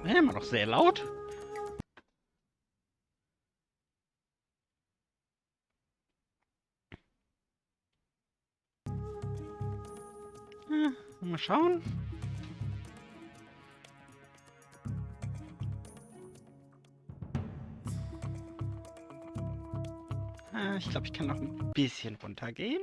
Ja, immer noch sehr laut. Ja, mal schauen. Ich glaube, ich kann noch ein bisschen runtergehen.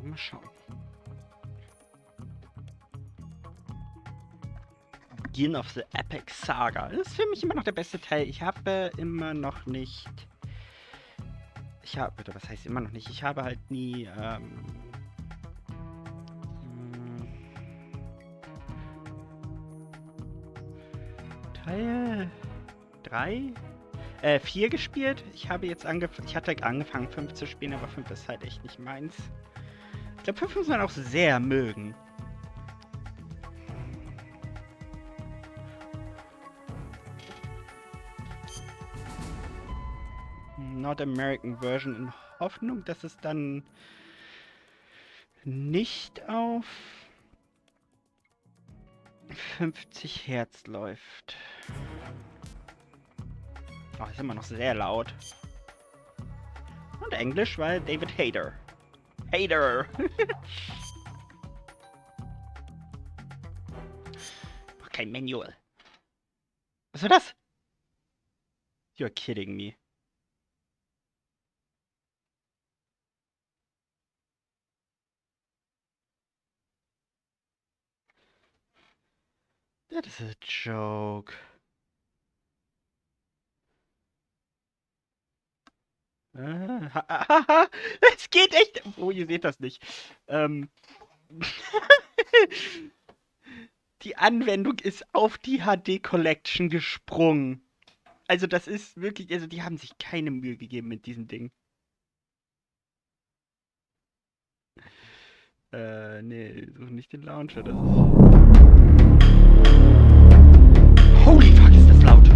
Mal schauen. Beginn of the Epic Saga. Das ist für mich immer noch der beste Teil. Ich habe immer noch nicht. Oder was heißt immer noch nicht? Ich habe halt nie. Teil 3? 4 gespielt. Ich hatte angefangen 5 zu spielen, aber 5 ist halt echt nicht meins. Ich glaube, 5 muss man auch sehr mögen. North American Version in Hoffnung, dass es dann nicht auf 50 Hertz läuft. Oh, ist immer noch sehr laut. Und Englisch, weil David Hayter. Hayter! Kein Manual. Was war das? You're kidding me. That is a joke. Es geht echt. Oh, ihr seht das nicht. Die Anwendung ist auf die HD Collection gesprungen. Also das ist wirklich, also die haben sich keine Mühe gegeben mit diesem Ding. Nee, suche nicht den Launcher, das ist. Holy fuck, ist das laut!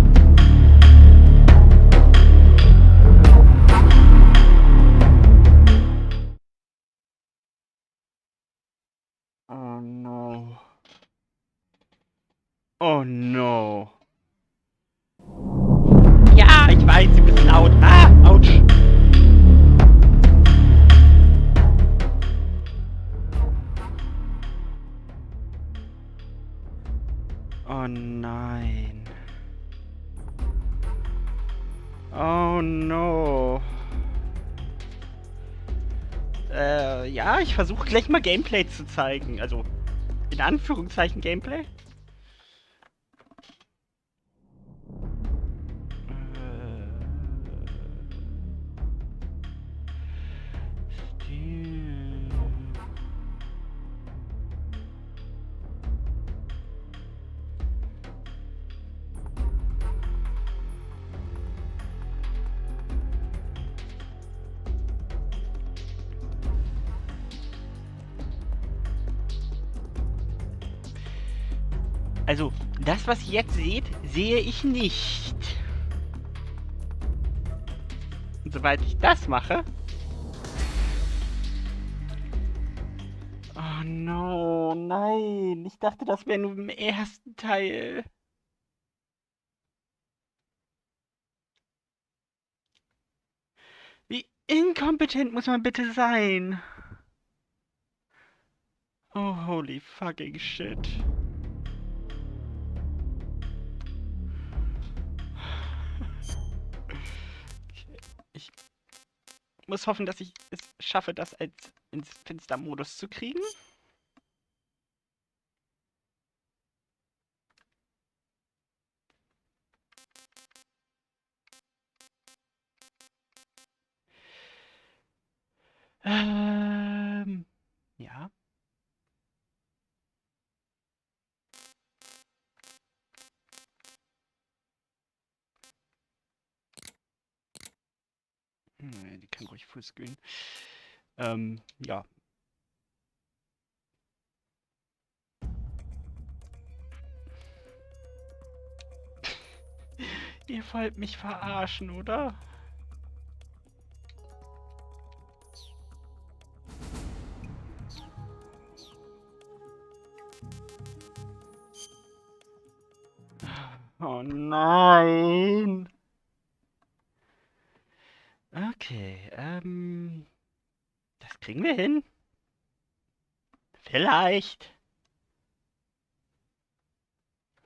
Oh no. Oh no. Ja, ich weiß, sie bist laut. Ah, ouch. Oh nein. Oh no. Ja, ich versuche gleich mal Gameplay zu zeigen. Also, in Anführungszeichen Gameplay. Steam. Also, das, was ihr jetzt seht, sehe ich nicht. Und sobald ich das mache. Oh no, nein. Ich dachte, das wäre nur im ersten Teil. Wie? inkompetent muss man bitte sein? Oh, holy fucking shit. Ich muss hoffen, dass ich es schaffe, das als ins Finstermodus zu kriegen. Ja. Die kann ruhig Fullscreen. Ja. Ihr wollt mich verarschen, oder? Oh nein. Okay, das kriegen wir hin. Vielleicht.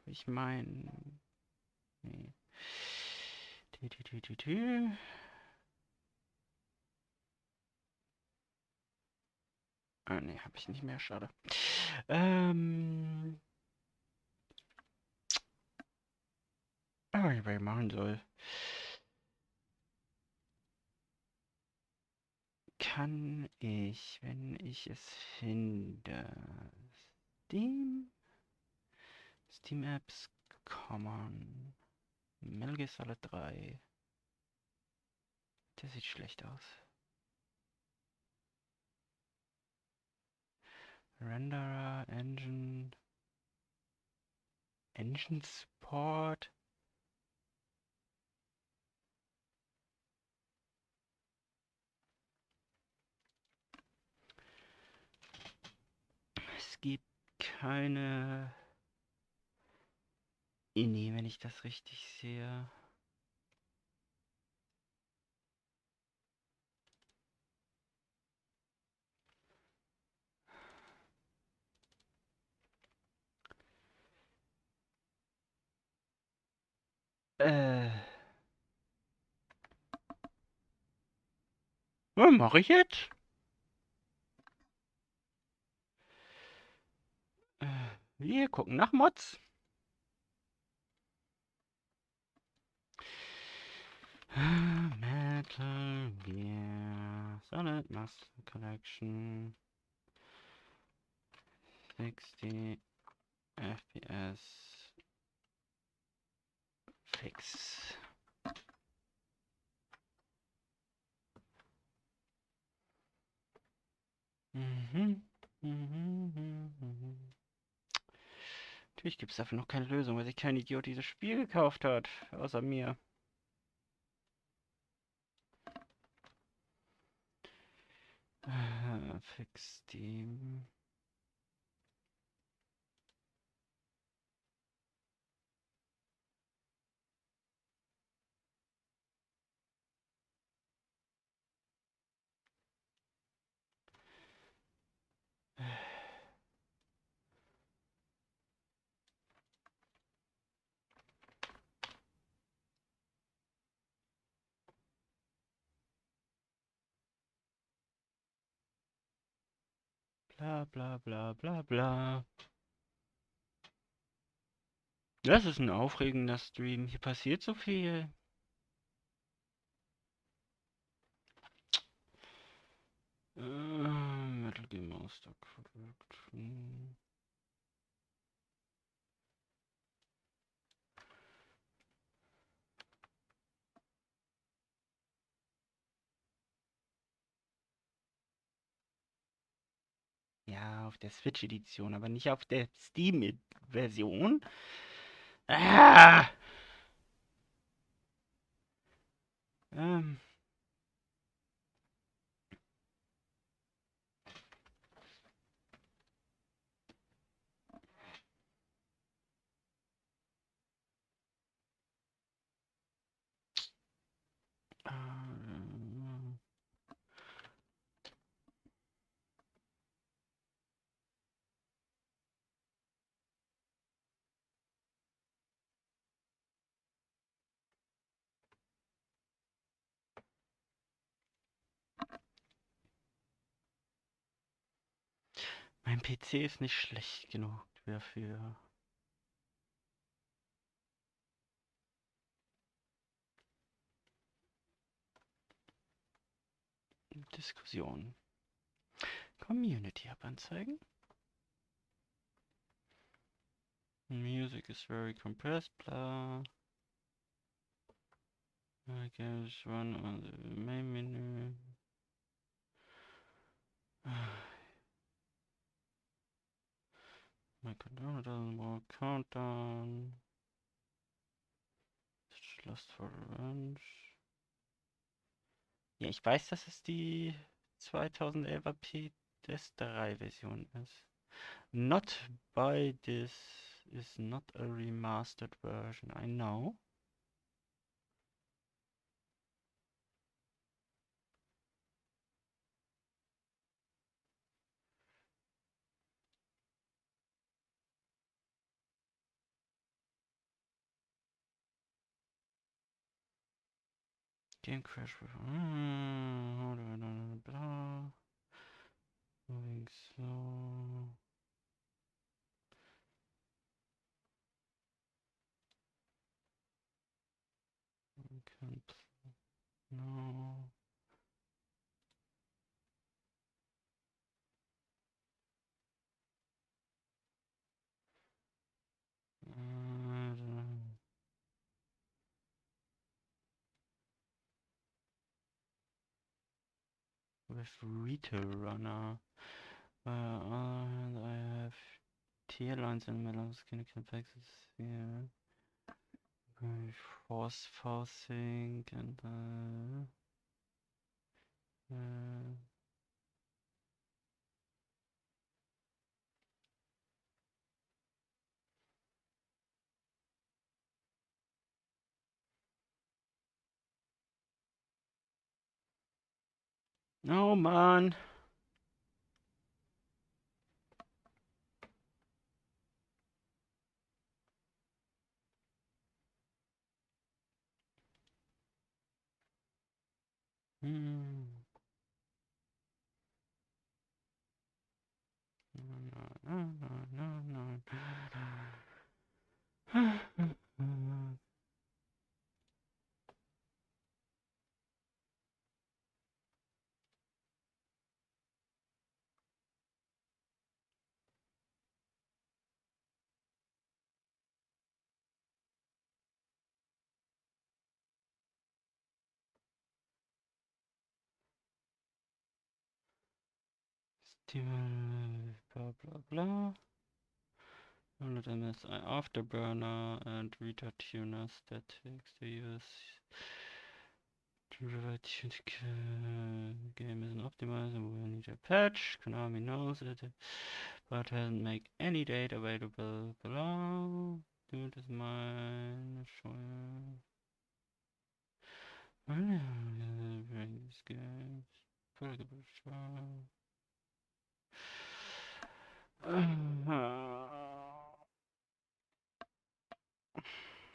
Ich meine, nee. Tü. Ah, nee, habe ich nicht mehr, schade. Was ich machen soll. Kann ich, wenn ich es finde, Steam, Steam Apps, Common, Metal Gear Solid 3. Der sieht schlecht aus. Renderer, Engine Support. Es gibt keine INI, wenn ich das richtig sehe. Was mache ich jetzt? Wir gucken nach Mods. Metal Gear Solid Master Collection 60 FPS fix. Natürlich gibt es dafür noch keine Lösung, weil sich kein Idiot dieses Spiel gekauft hat, außer mir. Fix Steam. Bla bla bla bla bla. Das ist ein aufregender Stream. Hier passiert so viel. Metal Gear Master Collection. Ja, auf der Switch-Edition, aber nicht auf der Steam-Version. Ah! Ähm. Mein PC ist nicht schlecht genug dafür. Diskussion. Community Hub anzeigen. Music is very compressed, blah. I guess run on the main menu. My controller doesn't work. Countdown. Lost for Revenge. Ja, ich weiß, dass es die 2011er PS3-Version ist. Not by this is not a remastered version, I know. Game crash. Blah. Moving slow. Can't. No. With Retail Runner. And I have tier lines in the middle of skin complexes here. Force forcing and oh man. Blah blah blah. Let MSI Afterburner and Rita Tuner statics to use game isn't optimized and we need a patch. Konami knows it, but hasn't make any data available below. Do this mine. Bring these games.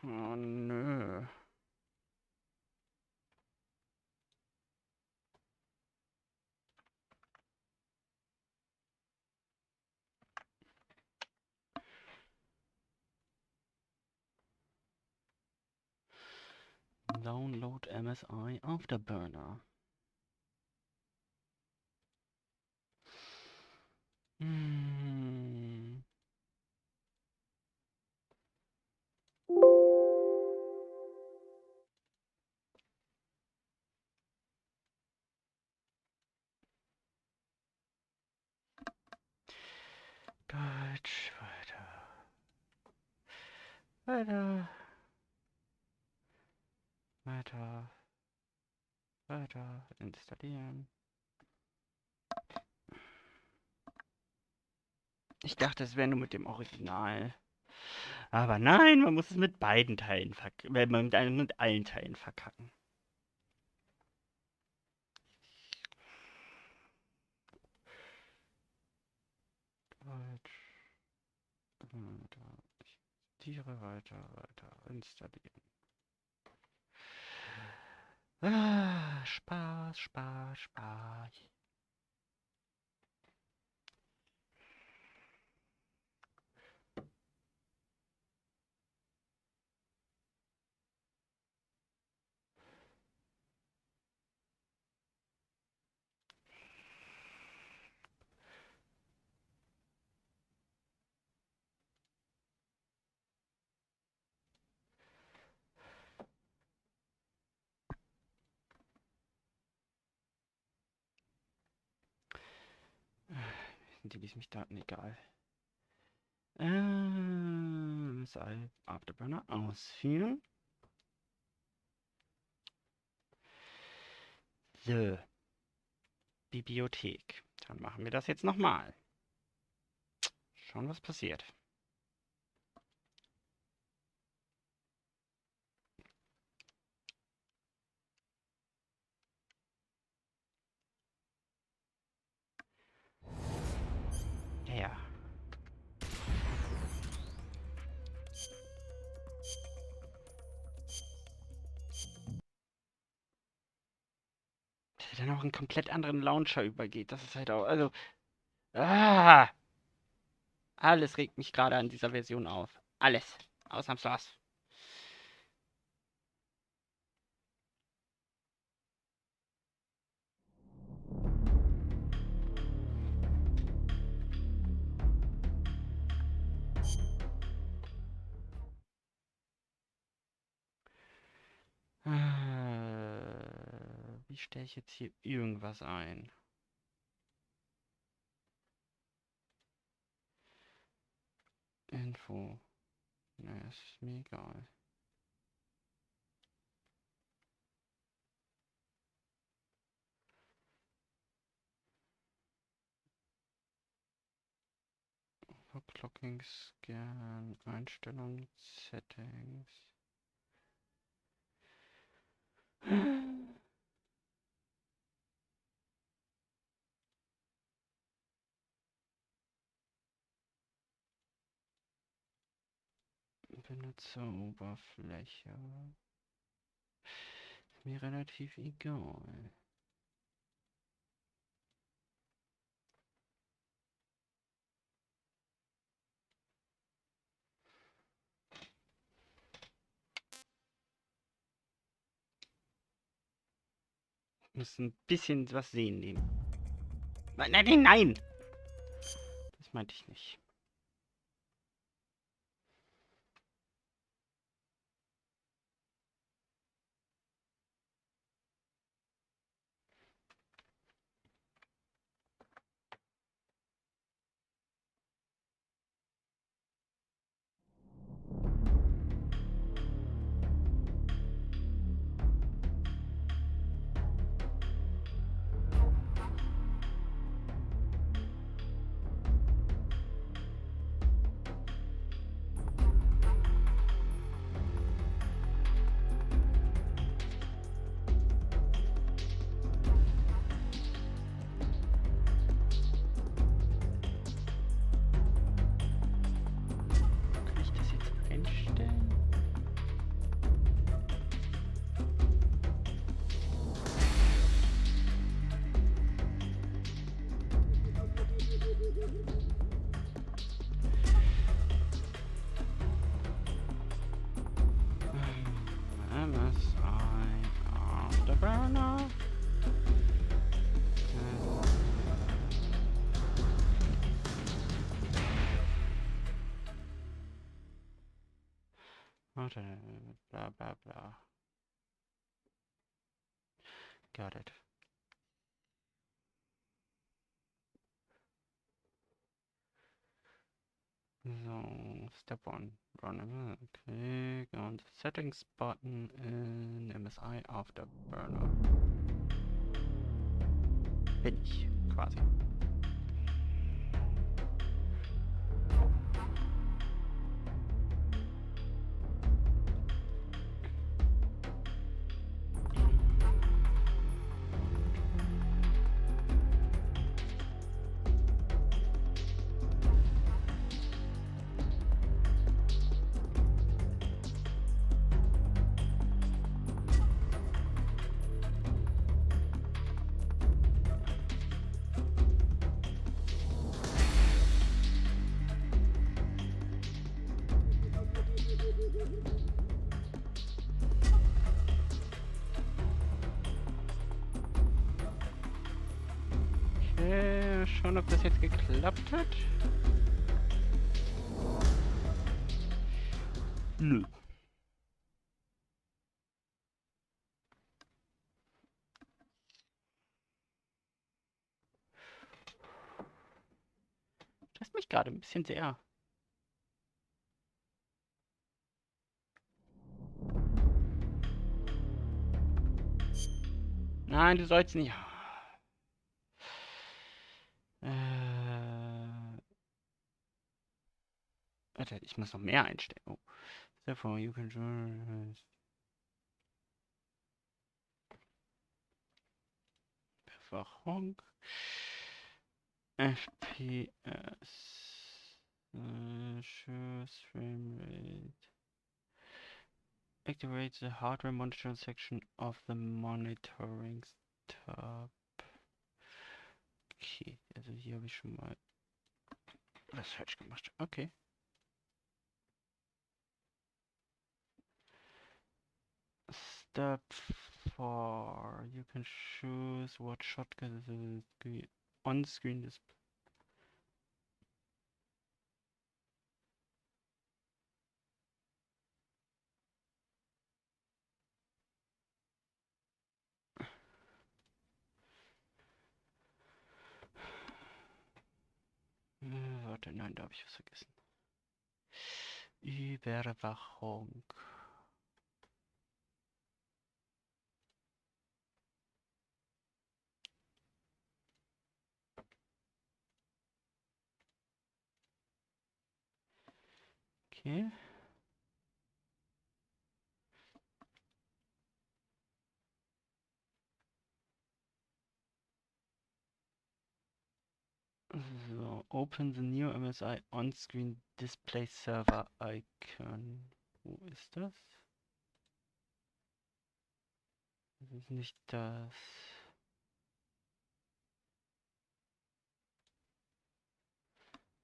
Oh nö. Download MSI Afterburner. Deutsch, weiter. Weiter installieren. Ich dachte, es wäre nur mit dem Original. Aber nein, man muss es mit beiden Teilen mit allen Teilen verkacken. Deutsch. Tiere weiter installieren. Spaß. Anti-Lies-Mich-Daten, egal. MSI Afterburner ausführen. So. Bibliothek. Dann machen wir das jetzt nochmal. Schauen, was passiert. Ja. Der dann auch einen komplett anderen Launcher übergeht. Das ist halt auch, also. Ah! Alles regt mich gerade an dieser Version auf. Alles. Ausnahmslos. Wie stelle ich jetzt hier irgendwas ein? Info. Ne, ist mir egal. Overclocking, Scan, Einstellungen, Settings. Benutzeroberfläche. Ist mir relativ egal. Muss ein bisschen was sehen nehmen. Nein, nein, nein, nein! Das meinte ich nicht. Kann ich das jetzt einstellen? MSI Afterburner. Warte, bla bla bla. Got it. So, step one, run. Click on the settings button in MSI Afterburner. Bin ich quasi. Okay, schauen, ob das jetzt geklappt hat. Nö. nervt mich gerade ein bisschen sehr. Nein, du sollst nicht. Warte, ich muss noch mehr einstellen. Oh. Therefore, you can. Überwachung. FPS. Shows frame rate. Activate the hardware monitoring section of the monitoring tab. Okay, also hier habe ich schon mal was falsch gemacht. Okay. Step 4. You can choose what shotgun is on screen display. Warte, nein, da habe ich was vergessen. Überwachung. Okay. So, open the new MSI on-screen display server icon. Wo ist das? Das ist nicht das.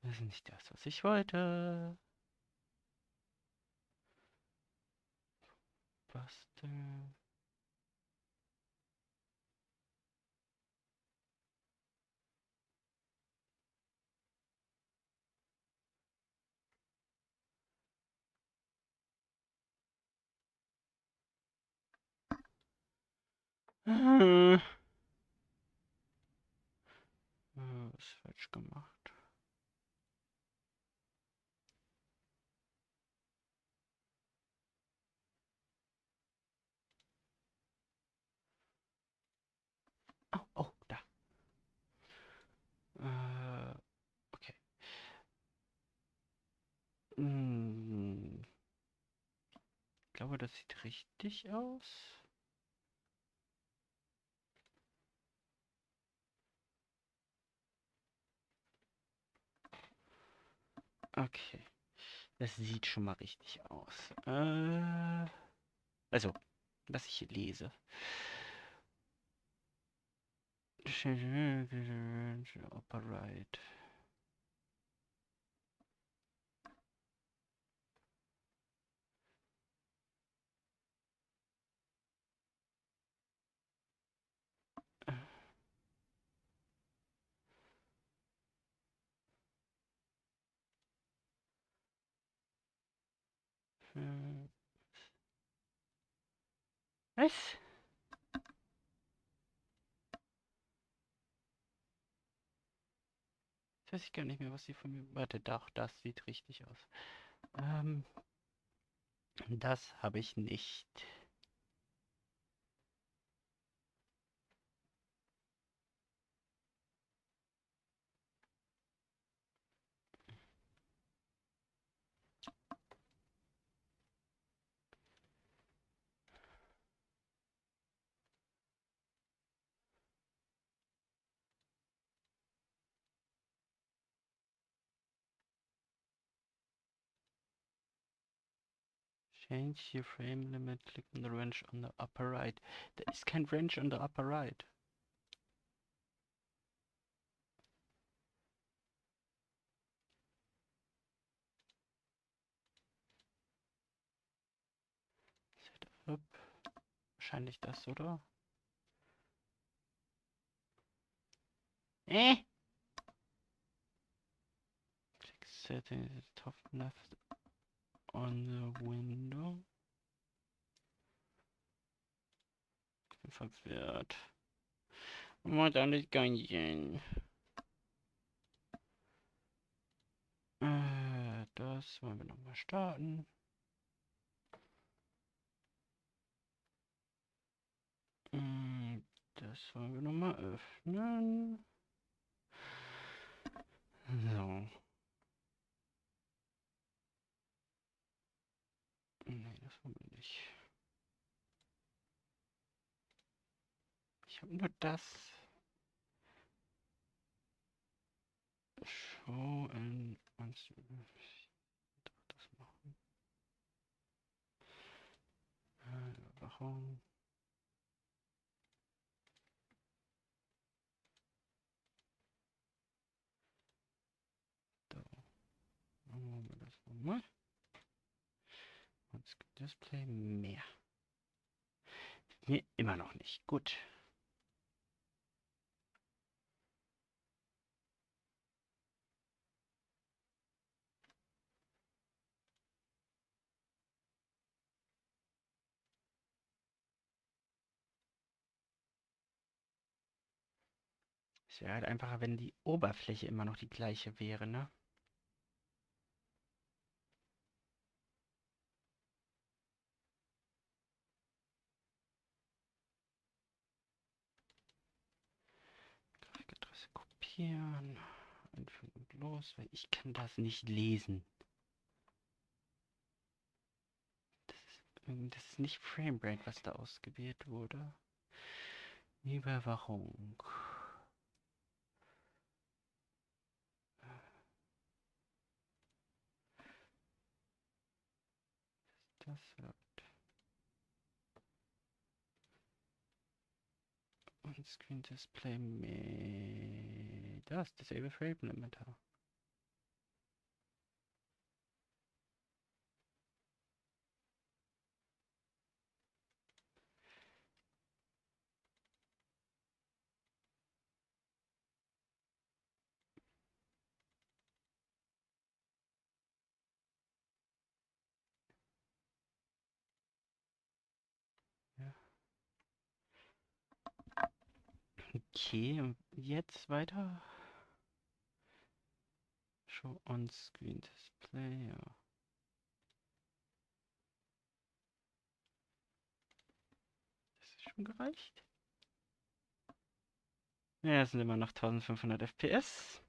Das ist nicht das, was ich wollte. Basteln. Was falsch gemacht? Oh, oh, da. Okay. Ich glaube, das sieht richtig aus. Okay. Das sieht schon mal richtig aus. Also, was ich hier lese. Operate. Was? Jetzt weiß ich gar nicht mehr, was sie von mir. Warte, doch, das sieht richtig aus. Das habe ich nicht. Change your frame limit, click on the wrench on the upper right. Da ist kein wrench on the upper right. Setup. Wahrscheinlich das, oder? Click settings top left on the window. Ich bin verwirrt. Muss alles ganz sein. Das wollen wir nochmal starten. Das wollen wir nochmal öffnen. So. Nee, das wollen wir nicht. Ich habe nur das. Show in das machen. Überwachung. Da. Machen wir das nochmal. Und Display mehr. Nee, immer noch nicht. Gut. Es wäre halt einfacher, wenn die Oberfläche immer noch die gleiche wäre, ne? Grafikadresse kopieren. Einfügen und los, weil ich kann das nicht lesen. Das ist nicht Framerate, was da ausgewählt wurde. Überwachung. Das wird On-Screen Display. Das Disable Frame Limiter. Ja. Okay, und jetzt weiter. Show On-Screen Display, ja. Das ist schon gereicht. Ja, es sind immer noch 1500 FPS.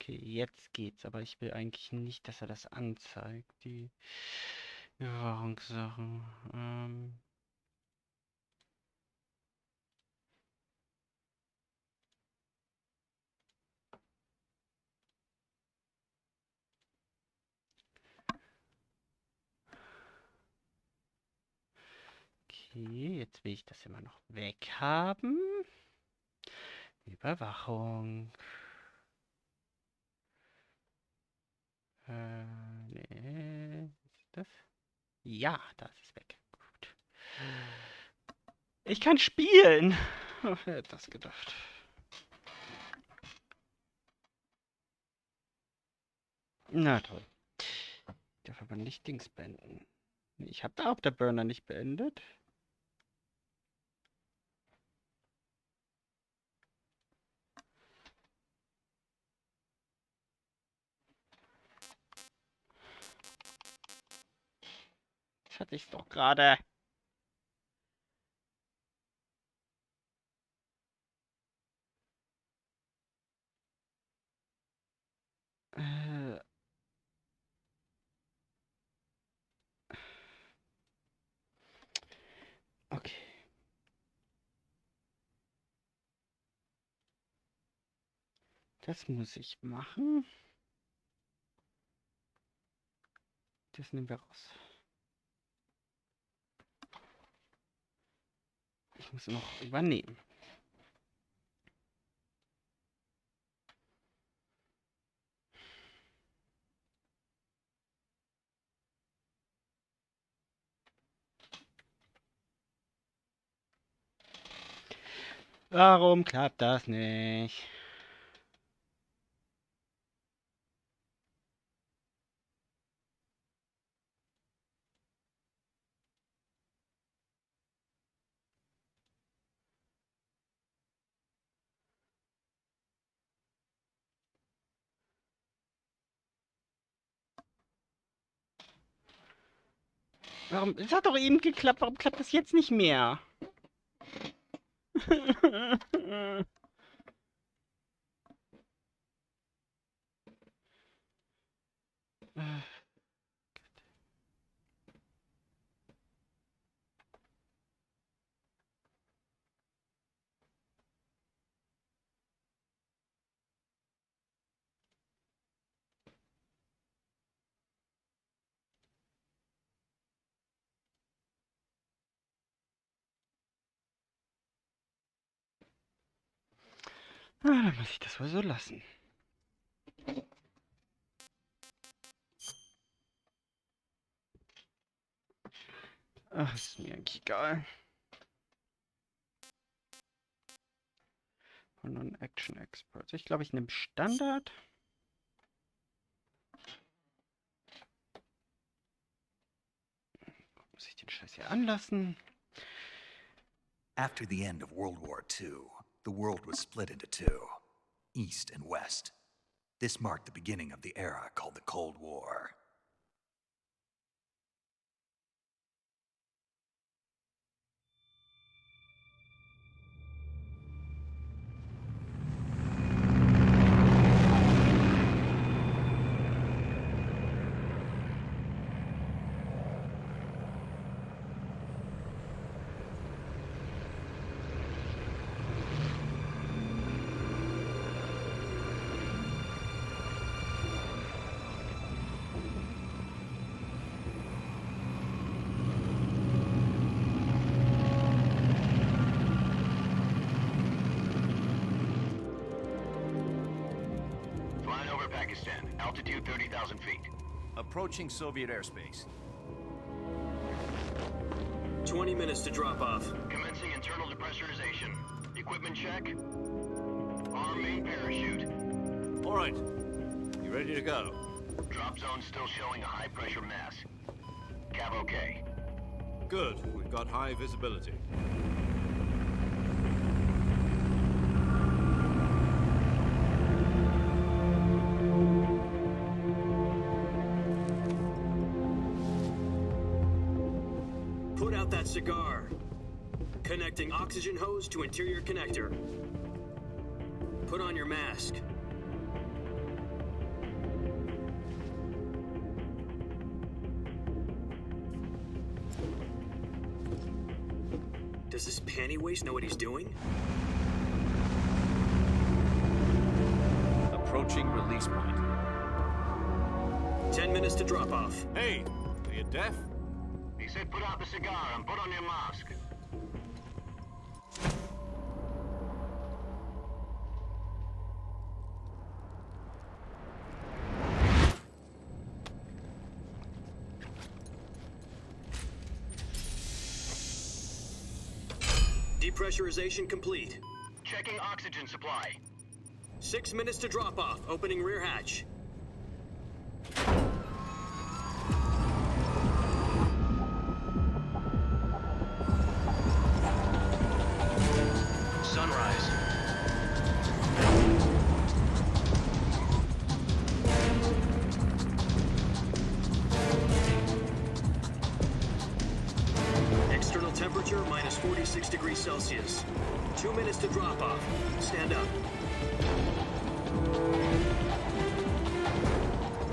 Okay, jetzt geht's, aber ich will eigentlich nicht, dass er das anzeigt, die Überwachungssachen. Okay, jetzt will ich das immer noch weghaben. Überwachung. Nee. Ist das? Ja, das ist weg. Gut. Ich kann spielen. Oh, wer hätte das gedacht? Na toll. Ich darf aber nicht Dings beenden. Ich habe da auch der Burner nicht beendet. Das hatte ich doch gerade. Äh, okay. Das muss ich machen. Das nehmen wir raus. Ich muss noch übernehmen. Warum klappt das nicht? Warum? Es hat doch eben geklappt. Warum klappt das jetzt nicht mehr? Dann muss ich das wohl so lassen. Ach, ist mir eigentlich egal. Von Non-Action Experts. Ich glaube, ich nehme Standard. Muss ich den Scheiß hier anlassen? After the end of World War II, the world was split into two, East and West. This marked the beginning of the era called the Cold War. Pakistan, altitude 30,000 feet. Approaching Soviet airspace. 20 minutes to drop off. Commencing internal depressurization. Equipment check. Arm main parachute. All right. You ready to go? Drop zone still showing a high pressure mass. Cav okay. Good. We've got high visibility. Put out that cigar. Connecting oxygen hose to interior connector. Put on your mask. Does this panty waste know what he's doing? Approaching release point. 10 minutes to drop off. Hey, are you deaf? He said put out the cigar and put on your mask. Depressurization complete. Checking oxygen supply. 6 minutes to drop off. Opening rear hatch. Sunrise. External temperature minus 46 degrees Celsius. 2 minutes to drop off. Stand up.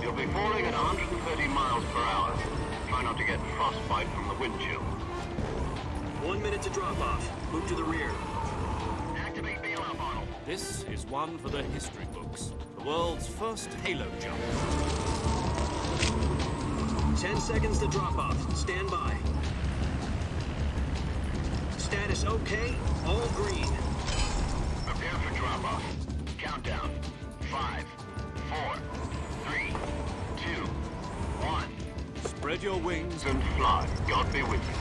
You'll be falling at 130 miles per hour. Try not to get frostbite from the wind chill. 1 minute to drop off. Move to the rear. Activate bailout model. This is one for the history books. The world's first halo jump. 10 seconds to drop off. Stand by. Status okay. All green. Prepare for drop-off. Countdown. 5, 4, 3, 2, 1. Spread your wings And fly. God be with you.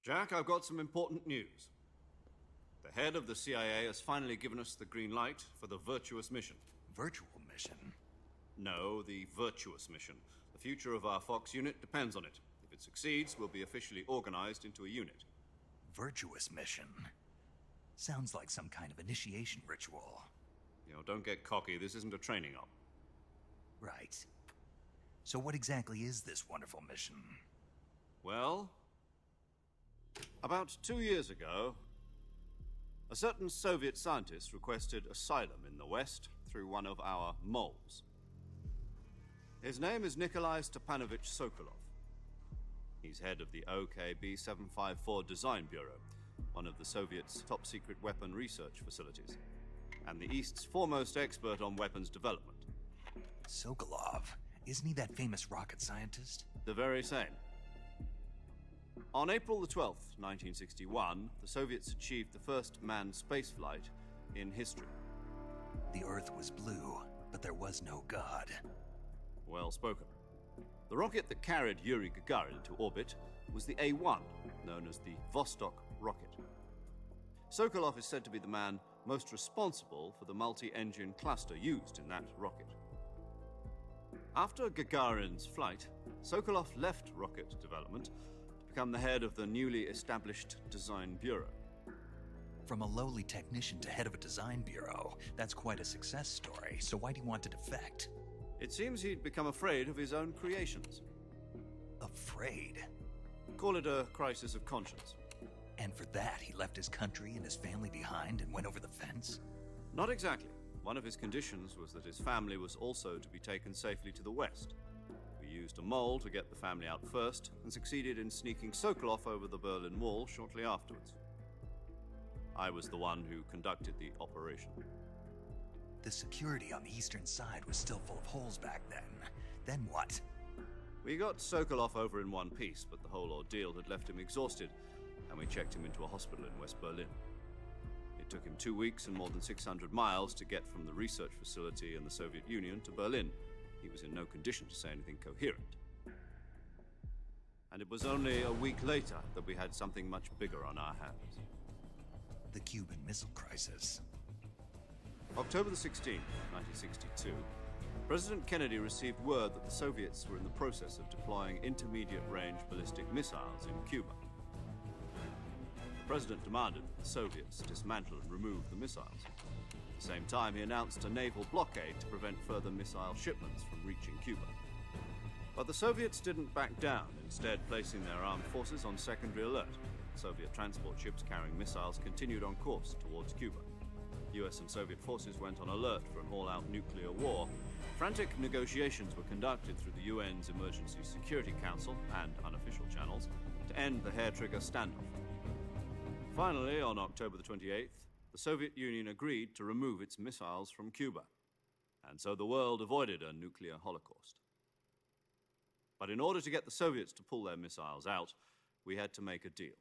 Jack, I've got some important news. The head of the CIA has finally given us the green light for the Virtuous mission. Virtual mission? No, the Virtuous mission. The future of our Fox unit depends on it. If it succeeds, we'll be officially organized into a unit. Virtuous mission? Sounds like some kind of initiation ritual. You know, don't get cocky. This isn't a training op. Right. So what exactly is this wonderful mission? Well, about 2 years ago, a certain Soviet scientist requested asylum in the West through one of our moles. His name is Nikolai Stepanovich Sokolov. He's head of the OKB-754 Design Bureau, one of the Soviets' top-secret weapon research facilities, and the East's foremost expert on weapons development. Sokolov? Isn't he that famous rocket scientist? The very same. On April the 12th, 1961, the Soviets achieved the first manned spaceflight in history. The Earth was blue, but there was no God. Well spoken. The rocket that carried Yuri Gagarin into orbit was the A-1, known as the Vostok rocket. Sokolov is said to be the man most responsible for the multi-engine cluster used in that rocket. After Gagarin's flight, Sokolov left rocket development to become the head of the newly established Design Bureau. From a lowly technician to head of a design bureau, that's quite a success story, so why do you want to defect? It seems he'd become afraid of his own creations. Afraid? Call it a crisis of conscience. And for that, he left his country and his family behind and went over the fence? Not exactly. One of his conditions was that his family was also to be taken safely to the West. We used a mole to get the family out first, and succeeded in sneaking Sokolov over the Berlin Wall shortly afterwards. I was the one who conducted the operation. The security on the eastern side was still full of holes back then. Then what? We got Sokolov over in one piece, but the whole ordeal had left him exhausted, and we checked him into a hospital in West Berlin. It took him 2 weeks and more than 600 miles to get from the research facility in the Soviet Union to Berlin. He was in no condition to say anything coherent. And it was only a week later that we had something much bigger on our hands. The Cuban Missile Crisis. October the 16th, 1962, President Kennedy received word that the Soviets were in the process of deploying intermediate-range ballistic missiles in Cuba. The President demanded that the Soviets dismantle and remove the missiles. At the same time, he announced a naval blockade to prevent further missile shipments from reaching Cuba. But the Soviets didn't back down, instead placing their armed forces on secondary alert. Soviet transport ships carrying missiles continued on course towards Cuba. US and Soviet forces went on alert for an all-out nuclear war. Frantic negotiations were conducted through the UN's Emergency Security Council and unofficial channels to end the hair-trigger standoff. Finally, on October the 28th, the Soviet Union agreed to remove its missiles from Cuba, and so the world avoided a nuclear holocaust. But in order to get the Soviets to pull their missiles out, we had to make a deal.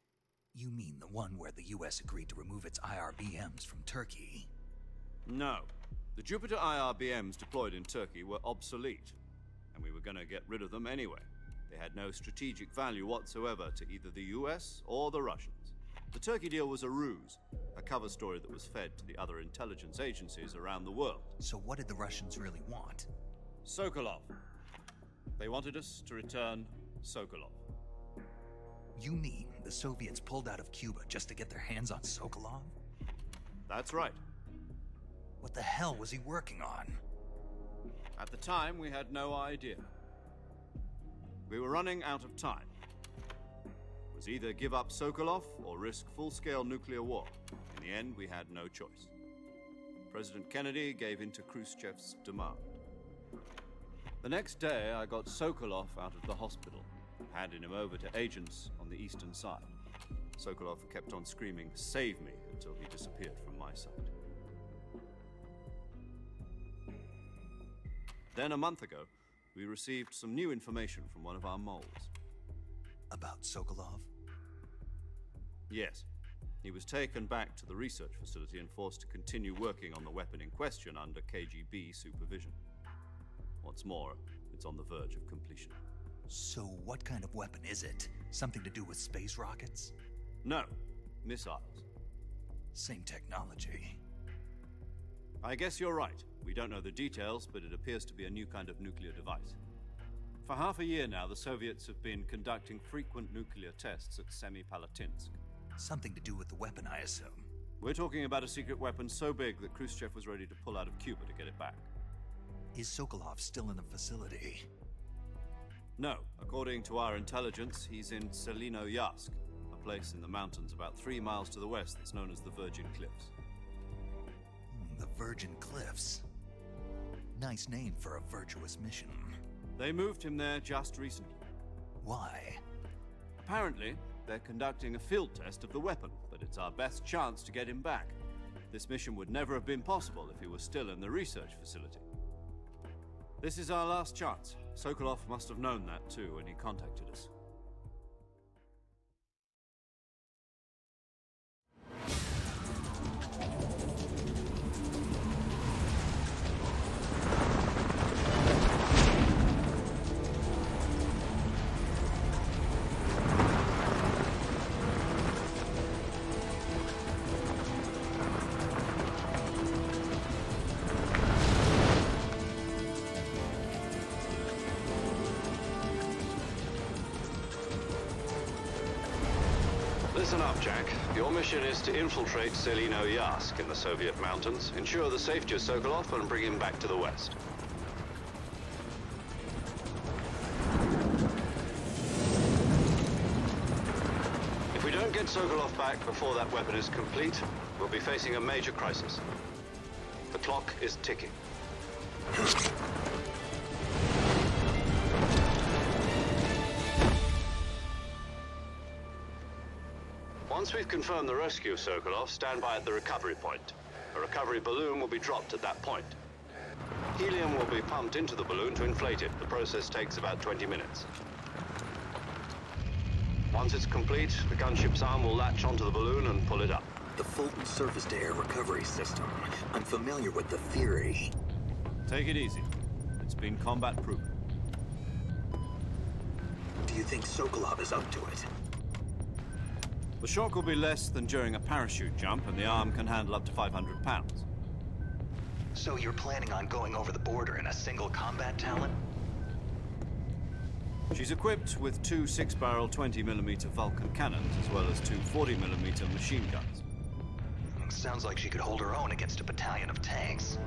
You mean the one where the US agreed to remove its IRBMs from Turkey? No. The Jupiter IRBMs deployed in Turkey were obsolete, and we were going to get rid of them anyway. They had no strategic value whatsoever to either the US or the Russians. The Turkey deal was a ruse, a cover story that was fed to the other intelligence agencies around the world. So what did the Russians really want? Sokolov. They wanted us to return Sokolov. You mean the Soviets pulled out of Cuba just to get their hands on Sokolov? That's right. What the hell was he working on? At the time, we had no idea. We were running out of time. It was either give up Sokolov or risk full-scale nuclear war. In the end, we had no choice. President Kennedy gave in to Khrushchev's demand. The next day, I got Sokolov out of the hospital, handing him over to agents on the eastern side. Sokolov kept on screaming, "Save me," until he disappeared from my sight. Then, a month ago, we received some new information from one of our moles. About Sokolov? Yes. He was taken back to the research facility and forced to continue working on the weapon in question under KGB supervision. What's more, it's on the verge of completion. So what kind of weapon is it? Something to do with space rockets? No, missiles. Same technology. I guess you're right. We don't know the details, but it appears to be a new kind of nuclear device. For half a year now, the Soviets have been conducting frequent nuclear tests at Semipalatinsk. Something to do with the weapon, I assume. We're talking about a secret weapon so big that Khrushchev was ready to pull out of Cuba to get it back. Is Sokolov still in the facility? No, according to our intelligence, he's in Selino-Yarsk, a place in the mountains about 3 miles to the west that's known as the Virgin Cliffs. The Virgin Cliffs. Nice name for a virtuous mission. They moved him there just recently. Why? Apparently, they're conducting a field test of the weapon, but it's our best chance to get him back. This mission would never have been possible if he was still in the research facility. This is our last chance. Sokolov must have known that too when he contacted us. Listen up, Jack. Your mission is to infiltrate Selino-Yarsk in the Soviet mountains, ensure the safety of Sokolov, and bring him back to the west. If we don't get Sokolov back before that weapon is complete, we'll be facing a major crisis. The clock is ticking. Once we've confirmed the rescue of Sokolov, stand by at the recovery point. A recovery balloon will be dropped at that point. Helium will be pumped into the balloon to inflate it. The process takes about 20 minutes. Once it's complete, the gunship's arm will latch onto the balloon and pull it up. The Fulton surface-to-air recovery system. I'm familiar with the theory. Take it easy. It's been combat-proven. Do you think Sokolov is up to it? The shock will be less than during a parachute jump, and the arm can handle up to 500 pounds. So you're planning on going over the border in a single combat talon? She's equipped with 2 6-barrel 20mm Vulcan cannons, as well as 2 40mm machine guns. Sounds like she could hold her own against a battalion of tanks.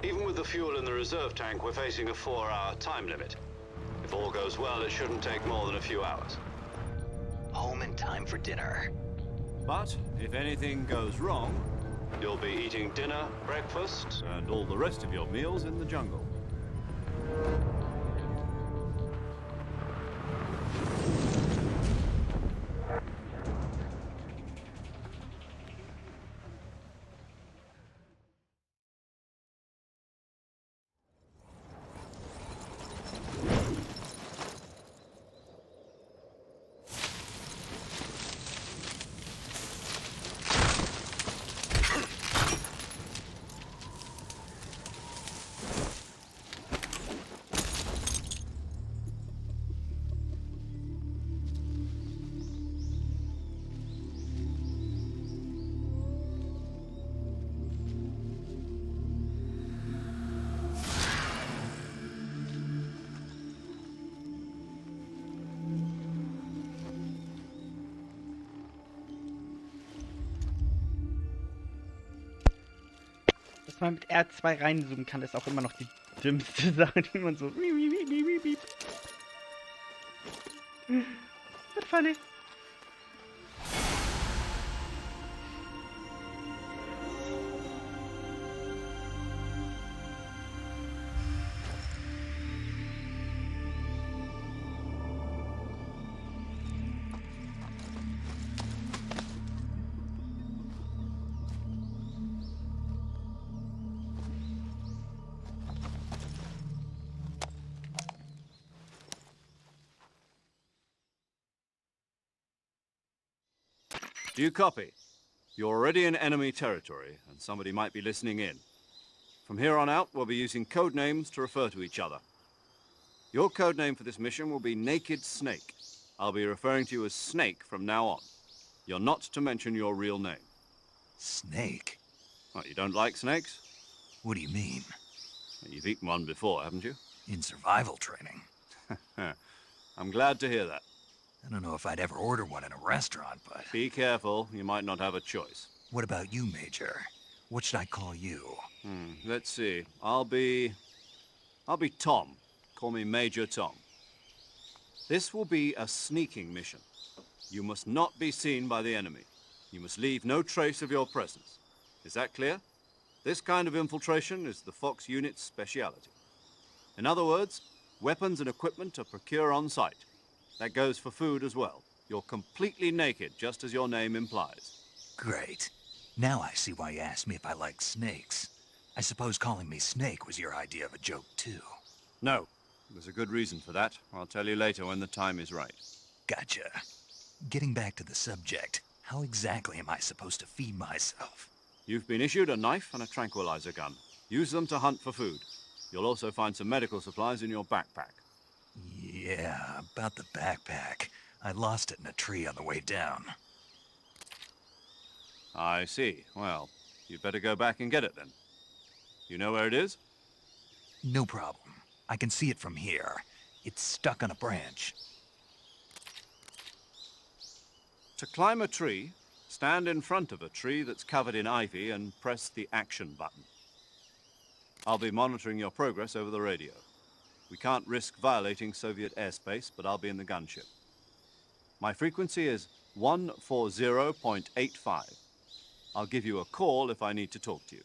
Even with the fuel in the reserve tank, we're facing a 4-hour time limit. If all goes well, it shouldn't take more than a few hours. Home in time for dinner. But if anything goes wrong, You'll be eating dinner, breakfast, and all the rest of your meals in the jungle. Dass man mit R2 reinzoomen kann, ist auch immer noch die dümmste Sache, die man so... That's funny. Do you copy? You're already in enemy territory, and somebody might be listening in. From here on out, we'll be using code names to refer to each other. Your code name for this mission will be Naked Snake. I'll be referring to you as Snake from now on. You're not to mention your real name. Snake? What, you don't like snakes? What do you mean? You've eaten one before, haven't you? In survival training? I'm glad to hear that. I don't know if I'd ever order one in a restaurant, but... Be careful, you might not have a choice. What about you, Major? What should I call you? Let's see. I'll be Tom. Call me Major Tom. This will be a sneaking mission. You must not be seen by the enemy. You must leave no trace of your presence. Is that clear? This kind of infiltration is the Fox unit's speciality. In other words, weapons and equipment are procured on site. That goes for food as well. You're completely naked, just as your name implies. Great. Now I see why you asked me if I like snakes. I suppose calling me Snake was your idea of a joke, too. No, there's a good reason for that. I'll tell you later when the time is right. Gotcha. Getting back to the subject, how exactly am I supposed to feed myself? You've been issued a knife and a tranquilizer gun. Use them to hunt for food. You'll also find some medical supplies in your backpack. Yeah, about the backpack. I lost it in a tree on the way down. I see. Well, you'd better go back and get it then. You know where it is? No problem. I can see it from here. It's stuck on a branch. To climb a tree, stand in front of a tree that's covered in ivy and press the action button. I'll be monitoring your progress over the radio. We can't risk violating Soviet airspace, but I'll be in the gunship. My frequency is 140.85. I'll give you a call if I need to talk to you.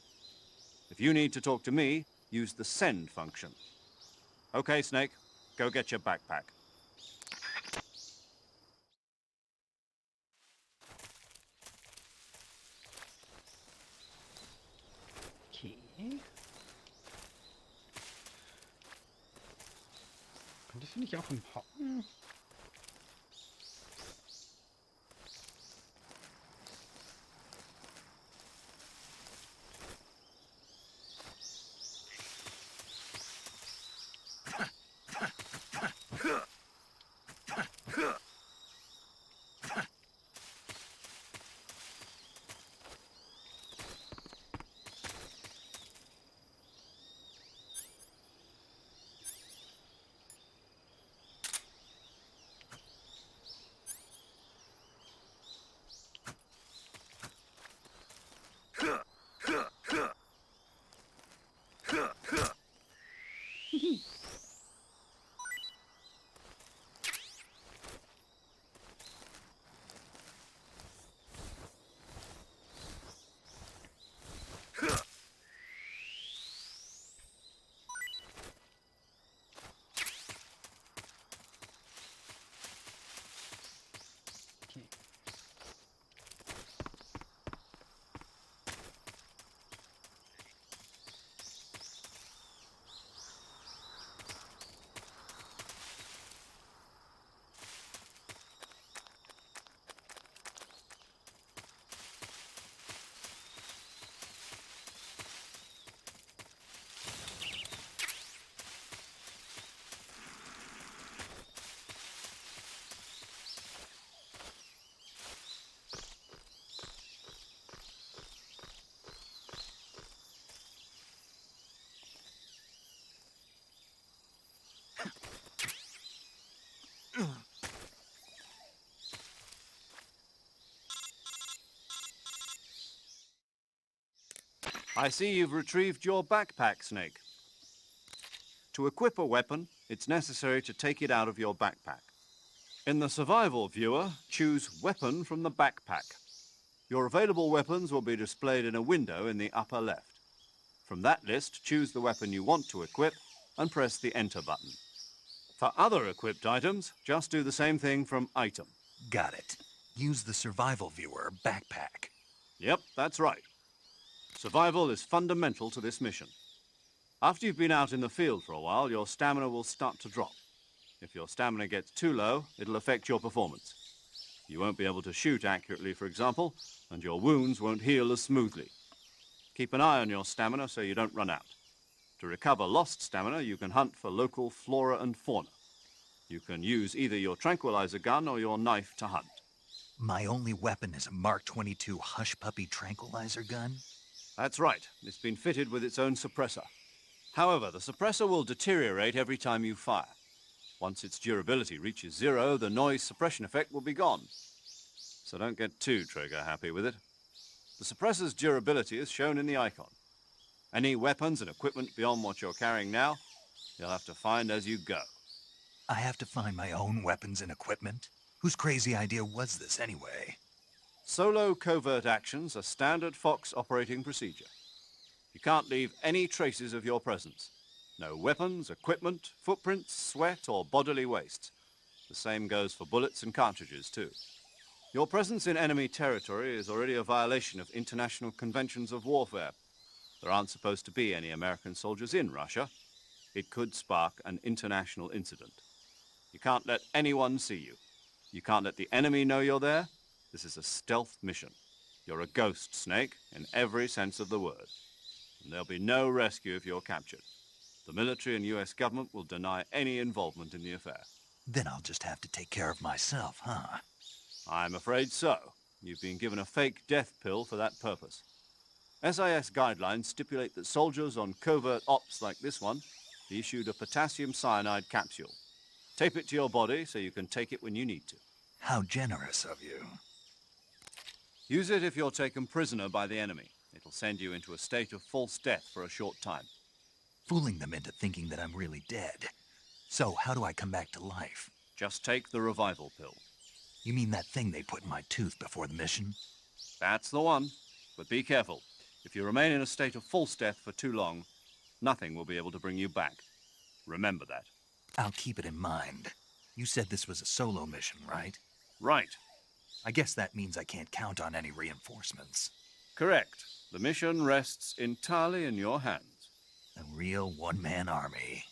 If you need to talk to me, use the send function. Okay, Snake, go get your backpack. Okay. Und das finde ich auch im Hocken. Okay. I see you've retrieved your backpack, Snake. To equip a weapon, it's necessary to take it out of your backpack. In the survival viewer, choose Weapon from the backpack. Your available weapons will be displayed in a window in the upper left. From that list, choose the weapon you want to equip and press the Enter button. For other equipped items, just do the same thing from Item. Got it. Use the survival viewer backpack. Yep, that's right. Survival is fundamental to this mission. After you've been out in the field for a while, your stamina will start to drop. If your stamina gets too low, it'll affect your performance. You won't be able to shoot accurately, for example, and your wounds won't heal as smoothly. Keep an eye on your stamina so you don't run out. To recover lost stamina, you can hunt for local flora and fauna. You can use either your tranquilizer gun or your knife to hunt. My only weapon is a Mark 22 Hush Puppy tranquilizer gun? That's right. It's been fitted with its own suppressor. However, the suppressor will deteriorate every time you fire. Once its durability reaches 0, the noise suppression effect will be gone. So don't get too trigger happy with it. The suppressor's durability is shown in the icon. Any weapons and equipment beyond what you're carrying now, you'll have to find as you go. I have to find my own weapons and equipment? Whose crazy idea was this anyway? Solo covert actions are standard Fox operating procedure. You can't leave any traces of your presence. No weapons, equipment, footprints, sweat, or bodily waste. The same goes for bullets and cartridges, too. Your presence in enemy territory is already a violation of international conventions of warfare. There aren't supposed to be any American soldiers in Russia. It could spark an international incident. You can't let anyone see you. You can't let the enemy know you're there. This is a stealth mission. You're a ghost, Snake, in every sense of the word. And there'll be no rescue if you're captured. The military and US government will deny any involvement in the affair. Then I'll just have to take care of myself, huh? I'm afraid so. You've been given a fake death pill for that purpose. SIS guidelines stipulate that soldiers on covert ops like this one be issued a potassium cyanide capsule. Tape it to your body so you can take it when you need to. How generous of you. Use it if you're taken prisoner by the enemy. It'll send you into a state of false death for a short time. Fooling them into thinking that I'm really dead. So how do I come back to life? Just take the revival pill. You mean that thing they put in my tooth before the mission? That's the one. But be careful. If you remain in a state of false death for too long, nothing will be able to bring you back. Remember that. I'll keep it in mind. You said this was a solo mission, right? Right. I guess that means I can't count on any reinforcements. Correct. The mission rests entirely in your hands. A real one-man army.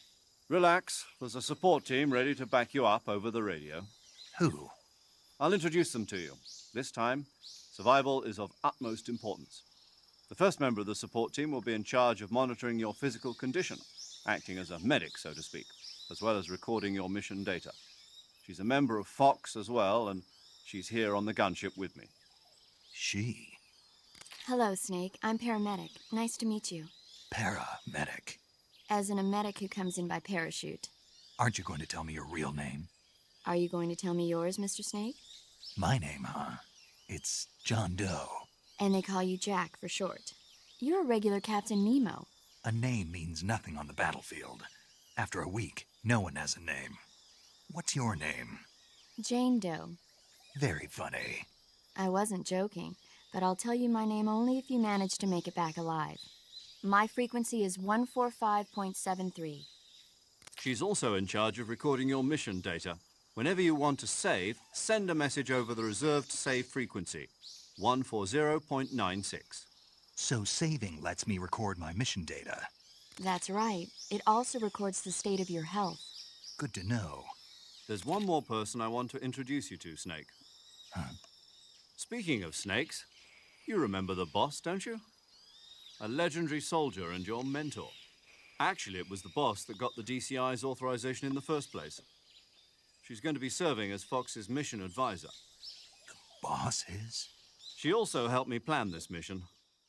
Relax. There's a support team ready to back you up over the radio. Who? I'll introduce them to you. This time, survival is of utmost importance. The first member of the support team will be in charge of monitoring your physical condition, acting as a medic, so to speak, as well as recording your mission data. She's a member of Fox as well, and she's here on the gunship with me. She? Hello, Snake. I'm paramedic. Nice to meet you. Paramedic. As in a medic who comes in by parachute. Aren't you going to tell me your real name? Are you going to tell me yours, Mr. Snake? My name, huh? It's John Doe. And they call you Jack for short. You're a regular Captain Nemo. A name means nothing on the battlefield. After a week, no one has a name. What's your name? Jane Doe. Very funny. I wasn't joking, but I'll tell you my name only if you manage to make it back alive. My frequency is 145.73. She's also in charge of recording your mission data. Whenever you want to save, send a message over the reserved save frequency, 140.96. So saving lets me record my mission data. That's right. It also records the state of your health. Good to know. There's one more person I want to introduce you to, Snake. Huh? Speaking of snakes, you remember the boss, don't you? A legendary soldier and your mentor. Actually, it was the boss that got the DCI's authorization in the first place. She's going to be serving as Fox's mission advisor. Boss is? She also helped me plan this mission.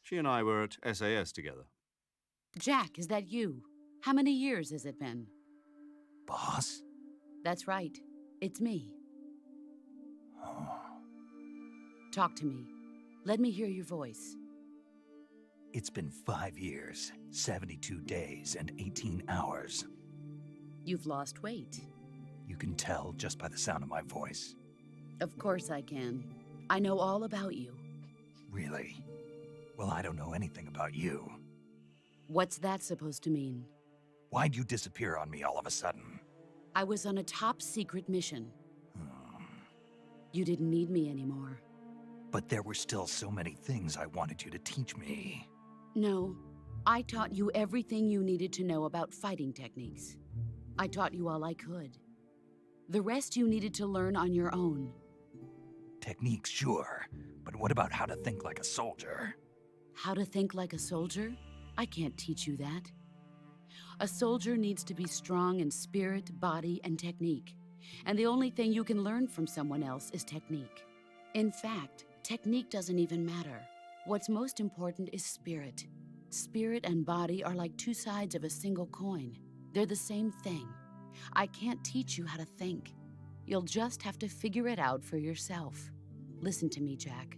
She and I were at SAS together. Jack, is that you? How many years has it been? Boss? That's right. It's me. Oh. Talk to me. Let me hear your voice. It's been 5 years, 72 days, and 18 hours. You've lost weight. You can tell just by the sound of my voice. Of course I can. I know all about you. Really? Well, I don't know anything about you. What's that supposed to mean? Why'd you disappear on me all of a sudden? I was on a top-secret mission. You didn't need me anymore. But there were still so many things I wanted you to teach me. No, I taught you everything you needed to know about fighting techniques. I taught you all I could. The rest you needed to learn on your own. Techniques, sure. But what about how to think like a soldier? How to think like a soldier? I can't teach you that. A soldier needs to be strong in spirit, body, and technique. And the only thing you can learn from someone else is technique. In fact, technique doesn't even matter. What's most important is spirit. Spirit and body are like two sides of a single coin. They're the same thing. I can't teach you how to think. You'll just have to figure it out for yourself. Listen to me, Jack.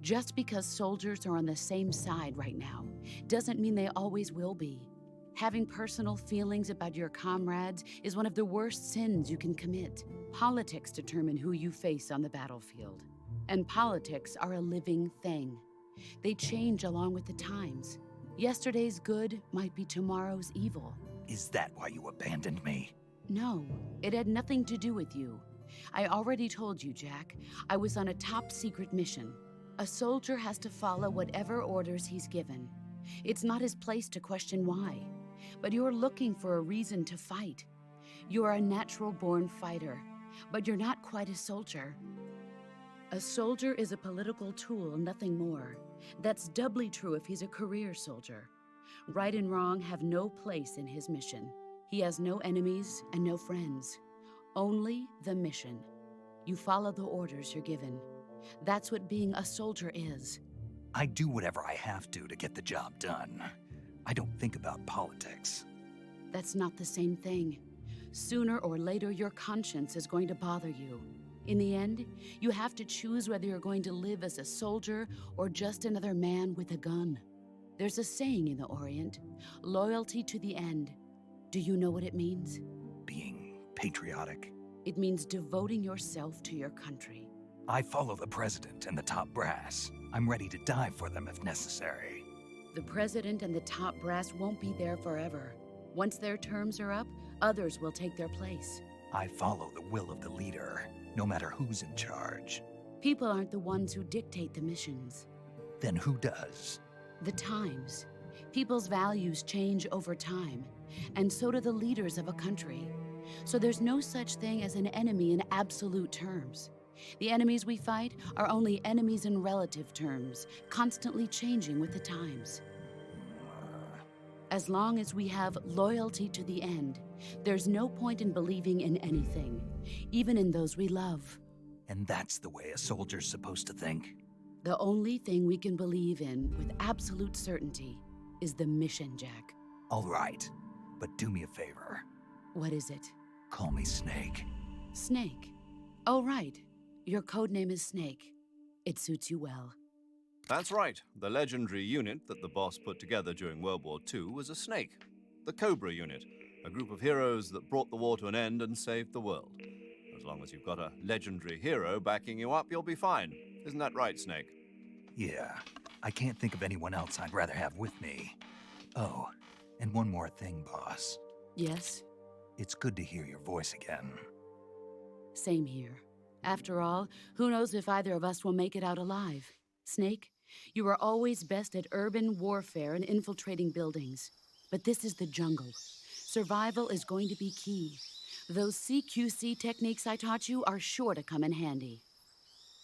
Just because soldiers are on the same side right now doesn't mean they always will be. Having personal feelings about your comrades is one of the worst sins you can commit. Politics determine who you face on the battlefield. And politics are a living thing. They change along with the times. Yesterday's good might be tomorrow's evil. Is that why you abandoned me? No, it had nothing to do with you. I already told you, Jack. I was on a top-secret mission. A soldier has to follow whatever orders he's given. It's not his place to question why. But you're looking for a reason to fight. You're a natural-born fighter, but you're not quite a soldier. A soldier is a political tool, nothing more. That's doubly true if he's a career soldier. Right and wrong have no place in his mission. He has no enemies and no friends. Only the mission. You follow the orders you're given. That's what being a soldier is. I do whatever I have to get the job done. I don't think about politics. That's not the same thing. Sooner or later, your conscience is going to bother you. In the end, you have to choose whether you're going to live as a soldier or just another man with a gun. There's a saying in the Orient, loyalty to the end. Do you know what it means? Being patriotic. It means devoting yourself to your country. I follow the president and the top brass. I'm ready to die for them if necessary. The president and the top brass won't be there forever. Once their terms are up, others will take their place. I follow the will of the leader, no matter who's in charge. People aren't the ones who dictate the missions. Then who does? The times. People's values change over time, and so do the leaders of a country. So there's no such thing as an enemy in absolute terms. The enemies we fight are only enemies in relative terms, constantly changing with the times. As long as we have loyalty to the end, there's no point in believing in anything, even in those we love. And that's the way a soldier's supposed to think? The only thing we can believe in with absolute certainty is the mission, Jack. All right, but do me a favor. What is it? Call me Snake. Snake. Oh, right. Your codename is Snake. It suits you well. That's right. The legendary unit that the boss put together during World War II was a snake. The Cobra unit, a group of heroes that brought the war to an end and saved the world. As long as you've got a legendary hero backing you up, you'll be fine. Isn't that right, Snake? Yeah, I can't think of anyone else I'd rather have with me. Oh, and one more thing, boss. Yes? It's good to hear your voice again. Same here. After all, who knows if either of us will make it out alive? Snake, you are always best at urban warfare and infiltrating buildings. But this is the jungle. Survival is going to be key. Those CQC techniques I taught you are sure to come in handy.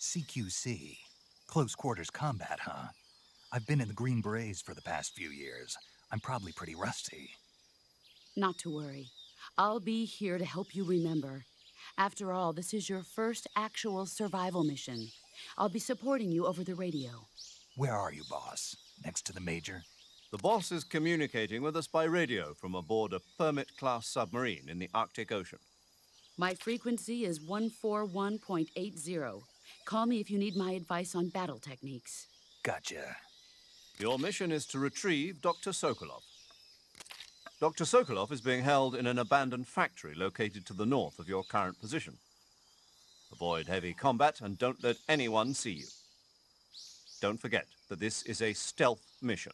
CQC? Close quarters combat, huh? I've been in the Green Berets for the past few years. I'm probably pretty rusty. Not to worry. I'll be here to help you remember. After all, this is your first actual survival mission. I'll be supporting you over the radio. Where are you, boss? Next to the Major? The boss is communicating with us by radio from aboard a Permit-class submarine in the Arctic Ocean. My frequency is 141.80. Call me if you need my advice on battle techniques. Gotcha. Your mission is to retrieve Dr. Sokolov. Dr. Sokolov is being held in an abandoned factory located to the north of your current position. Avoid heavy combat and don't let anyone see you. Don't forget that this is a stealth mission.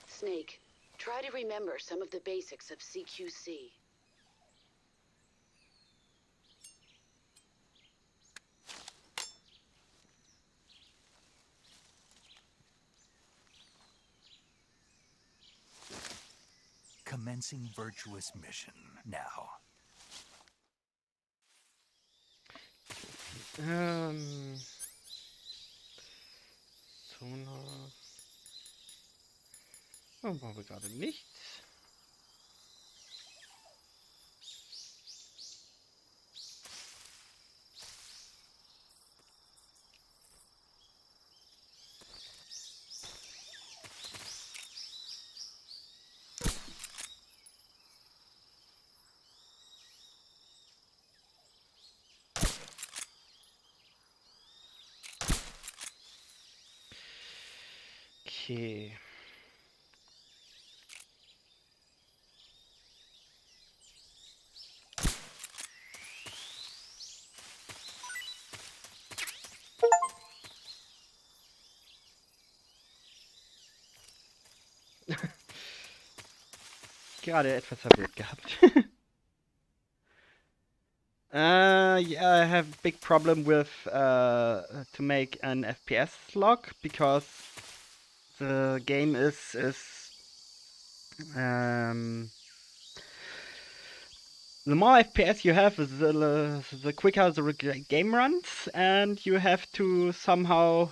Snake, try to remember some of the basics of CQC. Commencing virtuous mission now. Sonar. Oh, machen wir gerade nichts. Okay. Gerade etwas verwirrt gehabt. Yeah, I have a big problem with to make an FPS log because the game is the more FPS you have, the quicker the game runs, and you have to somehow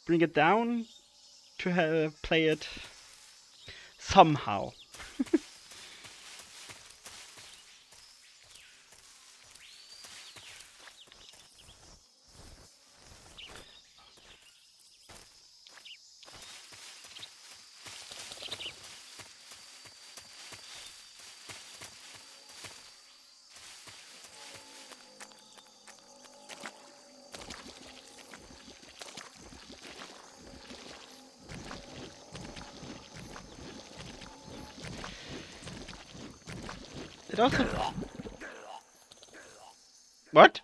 bring it down to play it somehow. It also... What?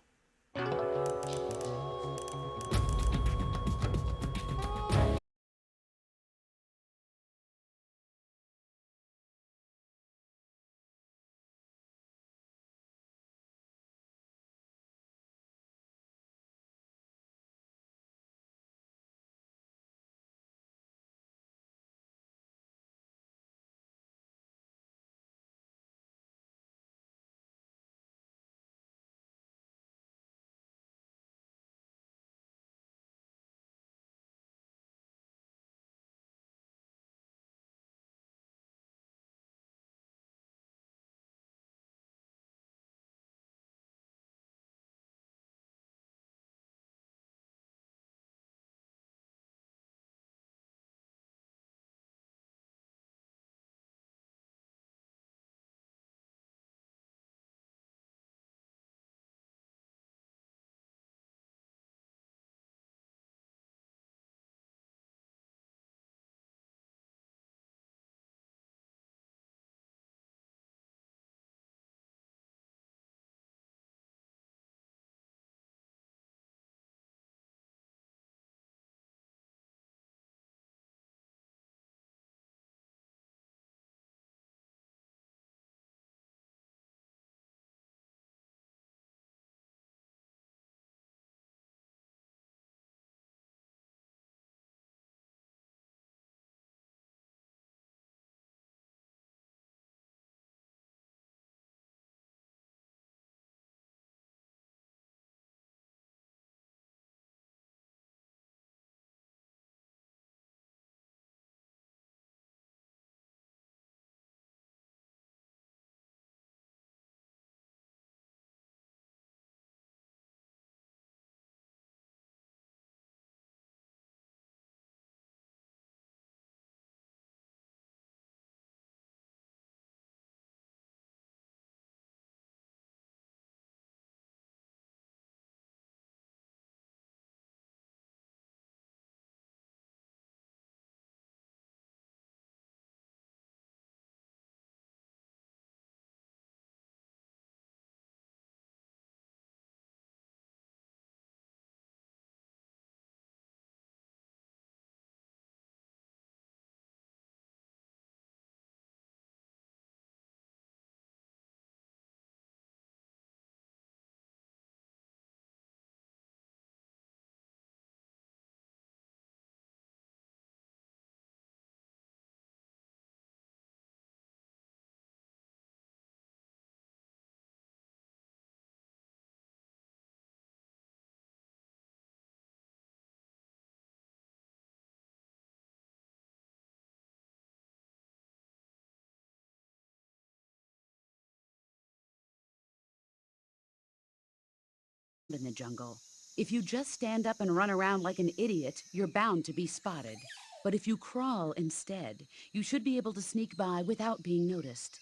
In the jungle. If you just stand up and run around like an idiot, you're bound to be spotted. But if you crawl instead, you should be able to sneak by without being noticed.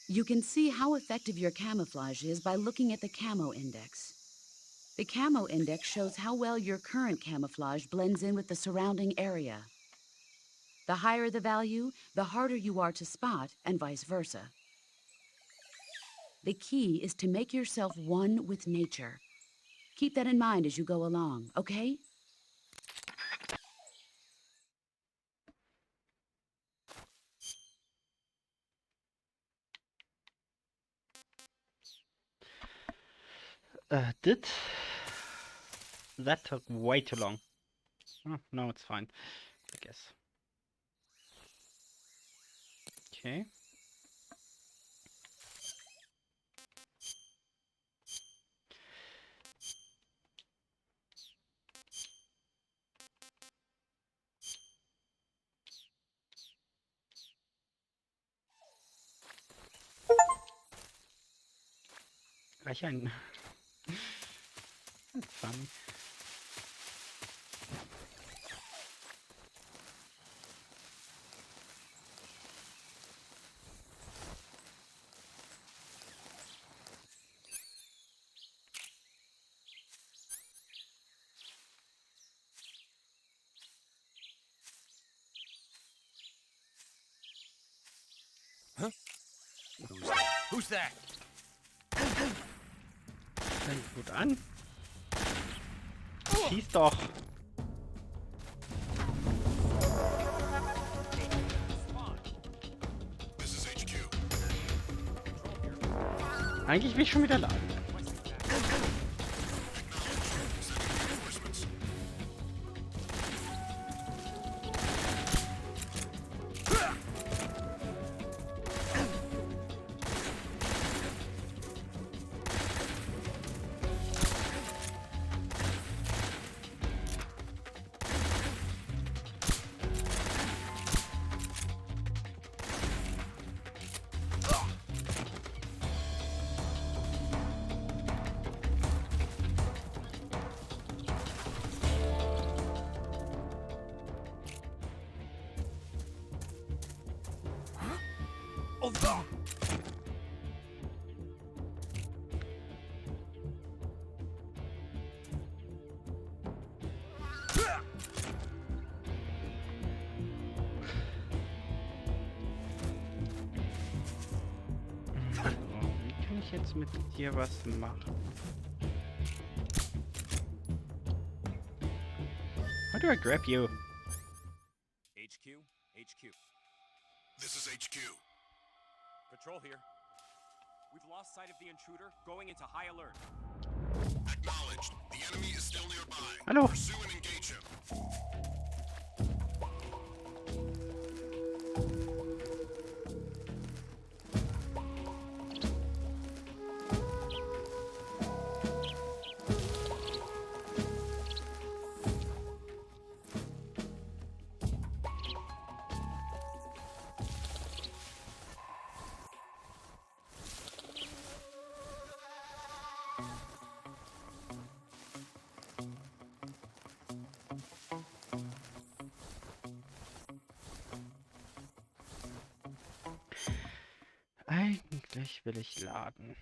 You can see how effective your camouflage is by looking at the camo index. The camo index shows how well your current camouflage blends in with the surrounding area. The higher the value, the harder you are to spot, and vice versa. The key is to make yourself one with nature. Keep that in mind as you go along, okay? That took way too long. Oh, no, it's fine, I guess. Okay. Gleich ein. That's funny. Who's that? Fängt gut an. Schieß doch. Eigentlich will ich schon wieder laden. Wie kann ich jetzt mit dir was machen? How do I grab you? HQ, HQ. This is HQ. Patrol here. We've lost sight of the intruder, going into high alert. Acknowledged. The enemy is still nearby. Hallo. Pursue and engage him. Eigentlich will ich laden.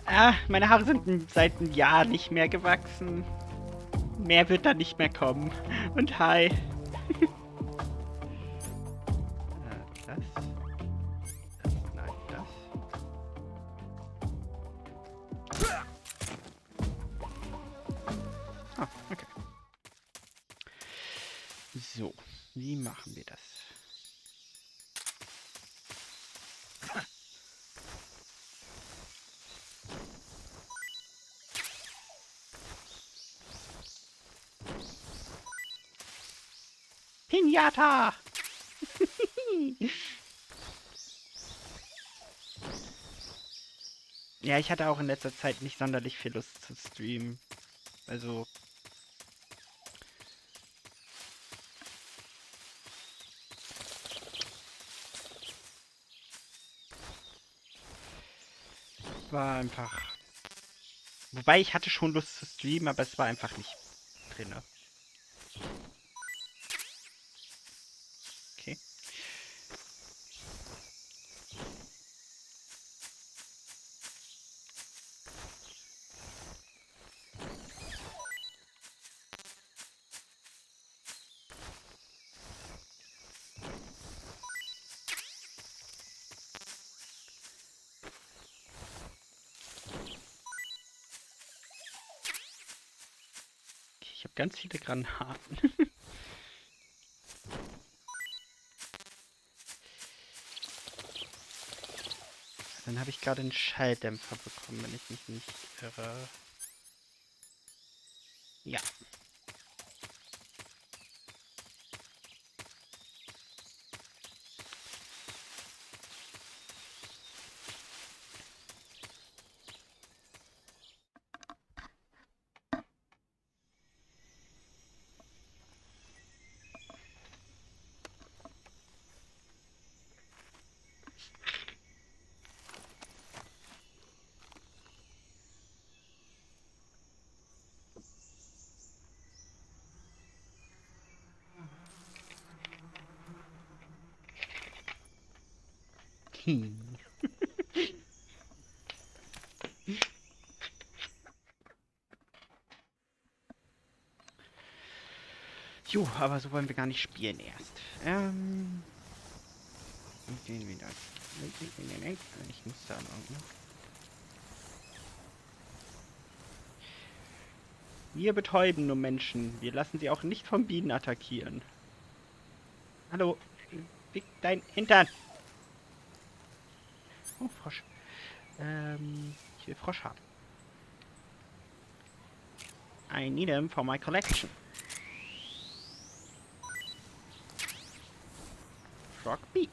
Ah, meine Haare sind seit einem Jahr nicht mehr gewachsen. Mehr wird da nicht mehr kommen. Und hi. Das. Nein, das. Ah, okay. So, wie machen wir das? Pinata! Ja, ich hatte auch in letzter Zeit nicht sonderlich viel Lust zu streamen. Also... War einfach... Wobei, ich hatte schon Lust zu streamen, aber es war einfach nicht drin. Okay. Ich habe ganz viele Granaten. Dann habe ich gerade einen Schalldämpfer bekommen, wenn ich mich nicht irre. Ja. Jo, aber so wollen wir gar nicht spielen erst. Und gehen wieder. Ich muss da noch, ne? Wir betäuben nur Menschen. Wir lassen sie auch nicht von Bienen attackieren. Hallo. Fick dein Hintern. Oh, Frosch. Ich will Frosch haben. I need him for my collection. Frog bee.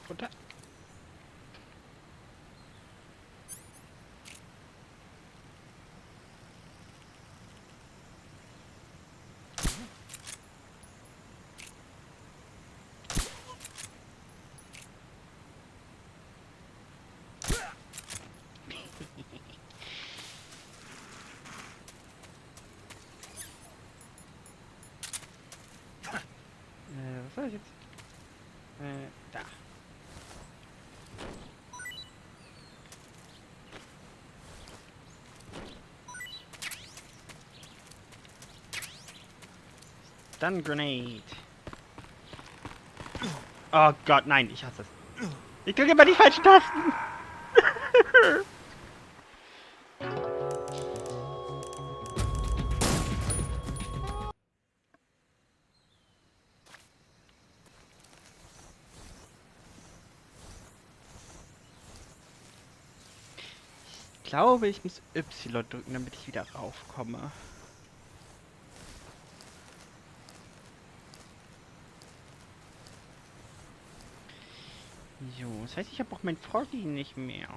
Runter. Was soll ich jetzt? Da. Stun Grenade. Oh Gott, nein, ich hasse es. Ich drücke immer die falschen Tasten. Ich glaube, ich muss Y drücken, damit ich wieder raufkomme. Jo, das heißt, ich habe auch mein Froggy nicht mehr.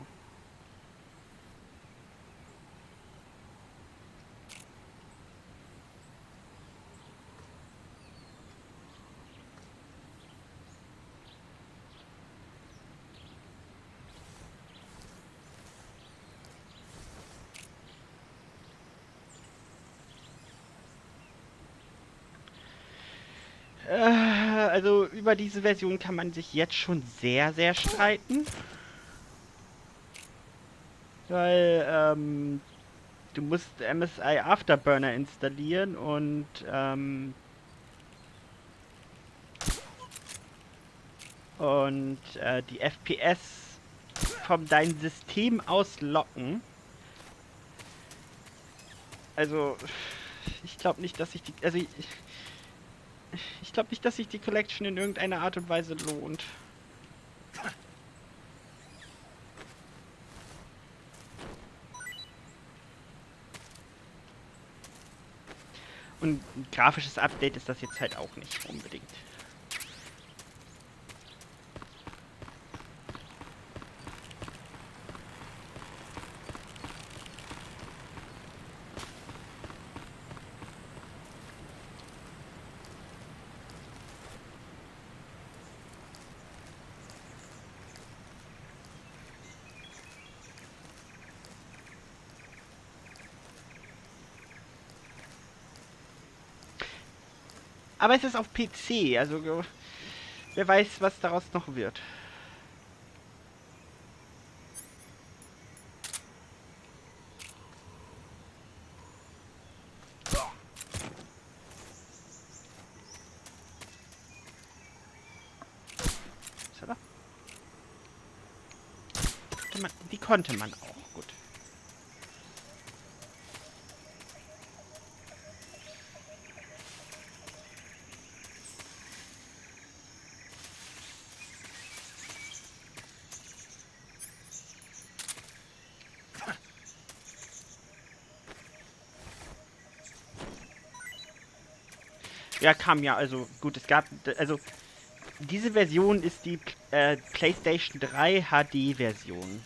Also über diese Version kann man sich jetzt schon sehr, sehr streiten. Weil, du musst MSI Afterburner installieren und, die FPS von deinem System aus locken. Also, ich glaube nicht, dass ich die... Also, Ich glaube nicht, dass sich die Collection in irgendeiner Art und Weise lohnt. Und ein grafisches Update ist das jetzt halt auch nicht unbedingt. Aber es ist auf PC, also wer weiß, was daraus noch wird. Die konnte man auch, gut. Ja, kam ja, also gut, es gab, also diese Version ist die PlayStation 3 HD-Version.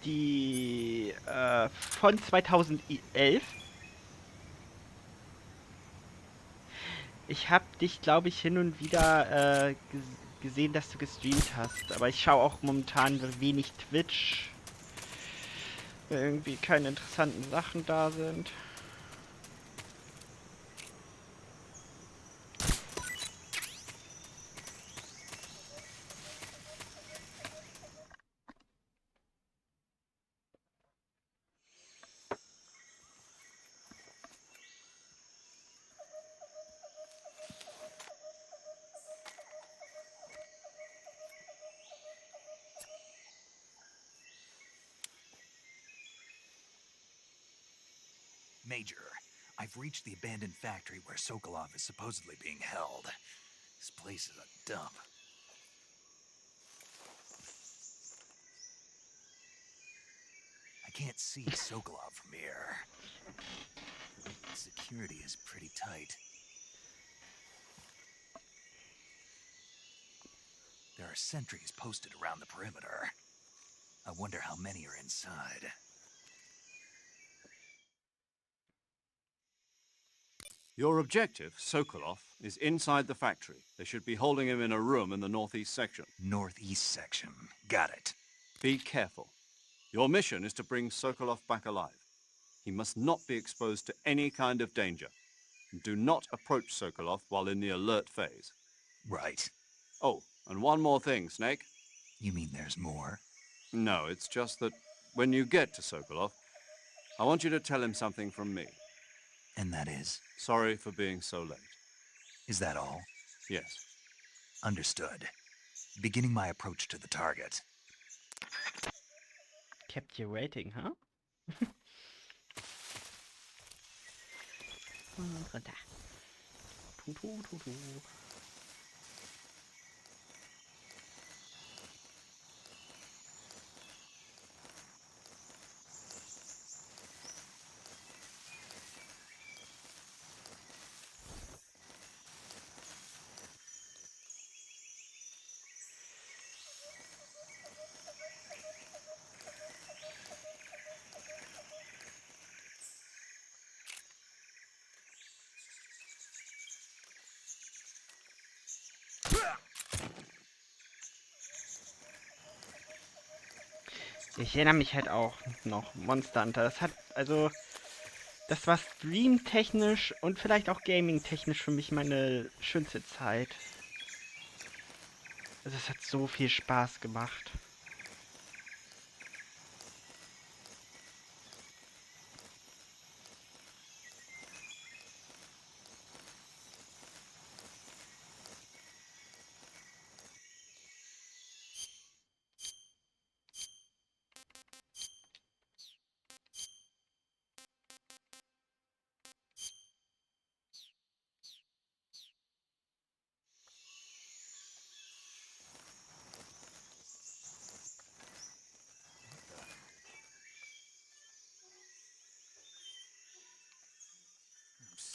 Die von 2011. Ich habe dich, glaube ich, hin und wieder gesehen, dass du gestreamt hast. Aber ich schaue auch momentan wenig Twitch. Weil irgendwie keine interessanten Sachen da sind. Major, I've reached the abandoned factory where Sokolov is supposedly being held. This place is a dump. I can't see Sokolov from here. Security is pretty tight. There are sentries posted around the perimeter. I wonder how many are inside. Your objective, Sokolov, is inside the factory. They should be holding him in a room in the northeast section. Northeast section. Got it. Be careful. Your mission is to bring Sokolov back alive. He must not be exposed to any kind of danger. Do not approach Sokolov while in the alert phase. Right. Oh, and one more thing, Snake. You mean there's more? No, it's just that when you get to Sokolov, I want you to tell him something from me. And that is? Sorry for being so late. Is that all? Yes. Understood. Beginning my approach to the target. Kept you waiting, huh? Und runter. Tu. Ich erinnere mich halt auch noch, Monster Hunter. Das hat, also, das war streamtechnisch und vielleicht auch gaming-technisch für mich meine schönste Zeit. Also, es hat so viel Spaß gemacht.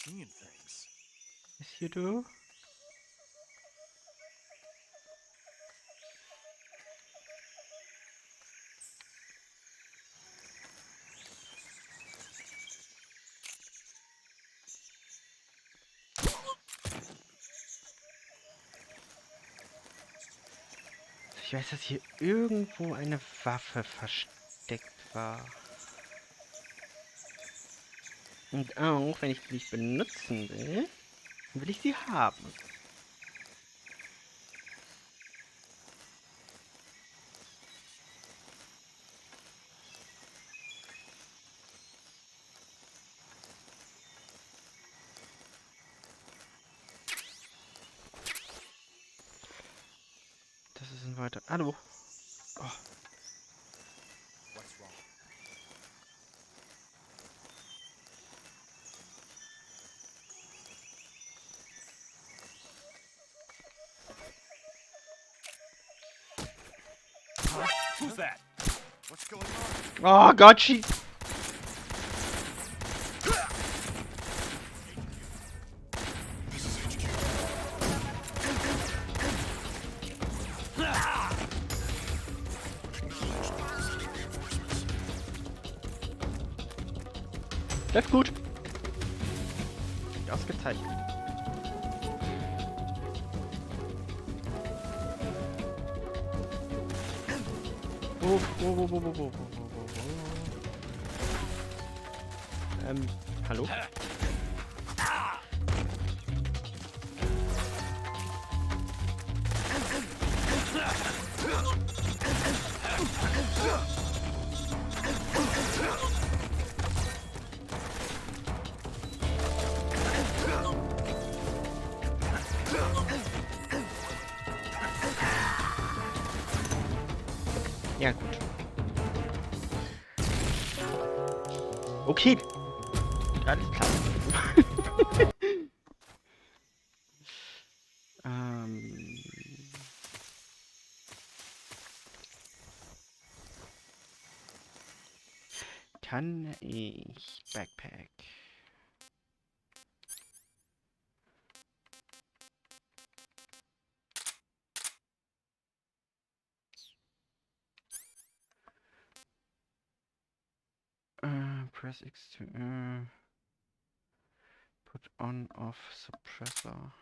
seeing things. Yes, you do. Ich weiß, dass hier irgendwo eine Waffe versteckt war. Und auch, wenn ich sie nicht benutzen will, will ich sie haben. Das ist ein weiter... Hallo. Oh. What's wrong? Who's that? What's going on? Oh Gott, she... This is HQ. Acknowledged. Sending reinforcements. Läuft gut. Ausgezeichnet. Wo. Hallo? Ja, gut. Okay. Alles klar. Kann ich Backpack? Press X to put on off suppressor.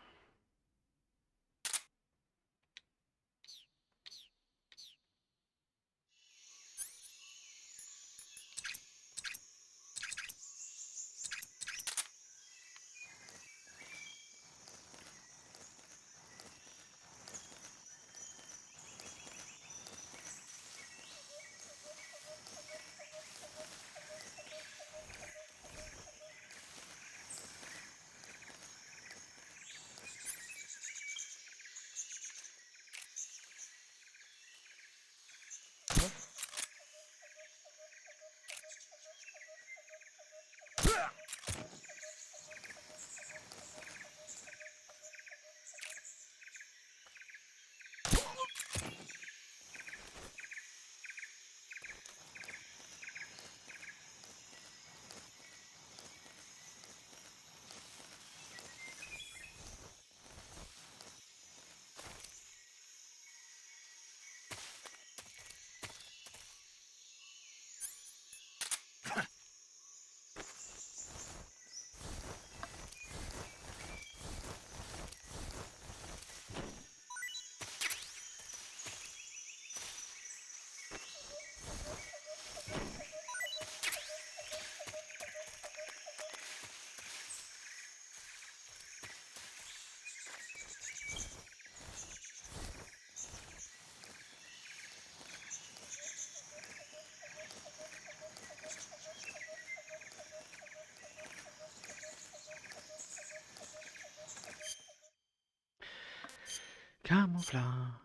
Camouflage.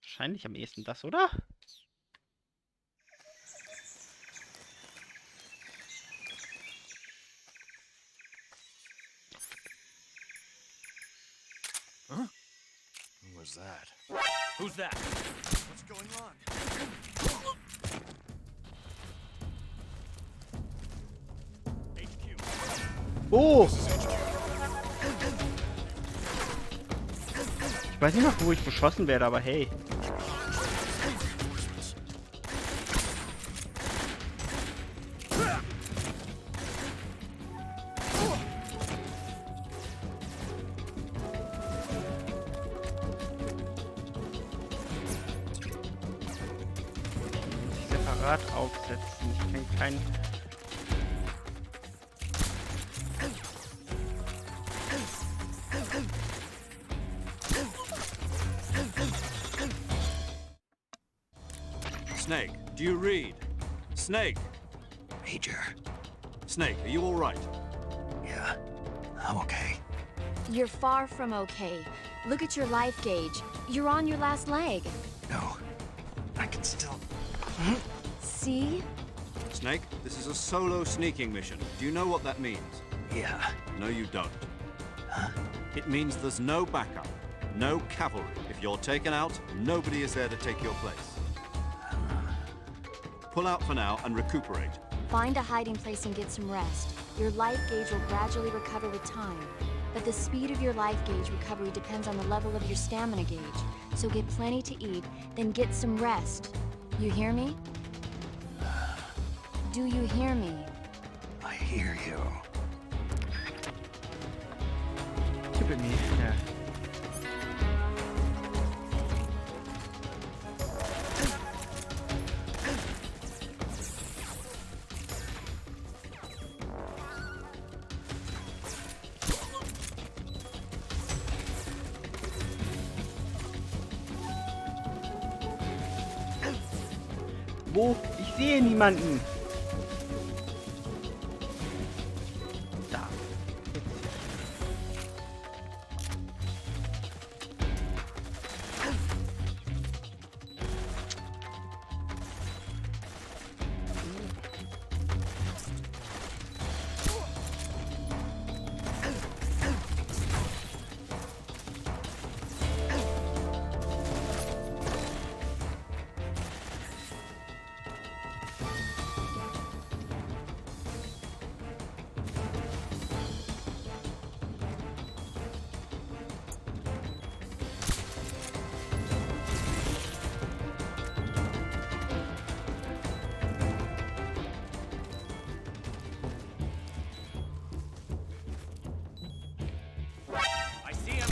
Wahrscheinlich am ehesten das, oder? Huh? Who was that? Who's that? What's going on? Oh! Ich weiß nicht noch, wo ich beschossen werde, aber hey. Separat aufsetzen. Ich kann kein... Snake, do you read? Snake! Major. Snake, are you all right? Yeah, I'm okay. You're far from okay. Look at your life gauge. You're on your last leg. No, I can still... See? Snake, this is a solo sneaking mission. Do you know what that means? Yeah. No, you don't. Huh? It means there's no backup, no cavalry. If you're taken out, nobody is there to take your place. Pull out for now and recuperate. Find a hiding place and get some rest. Your life gauge will gradually recover with time. But the speed of your life gauge recovery depends on the level of your stamina gauge. So get plenty to eat, then get some rest. You hear me? Do you hear me? I hear you. Gib mir, ja. Wo? Ich sehe niemanden. Da. I see him.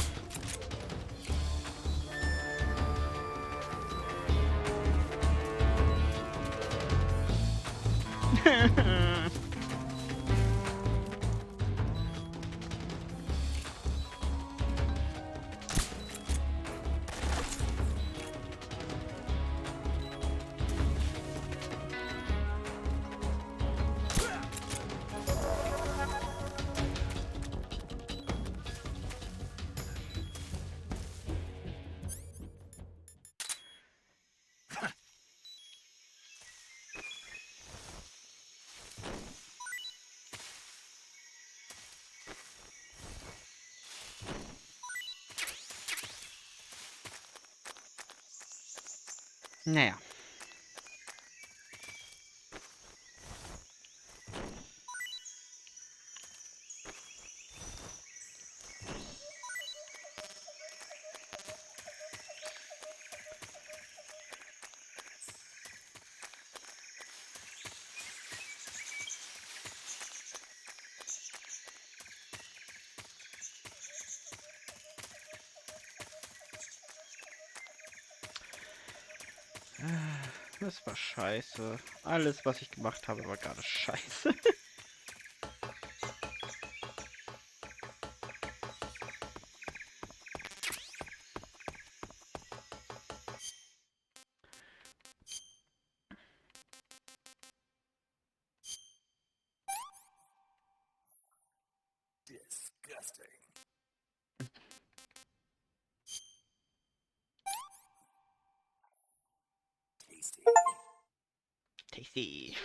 Naja. Das war scheiße. Alles, was ich gemacht habe, war gerade scheiße. Disgusting. Tasty. Tasty.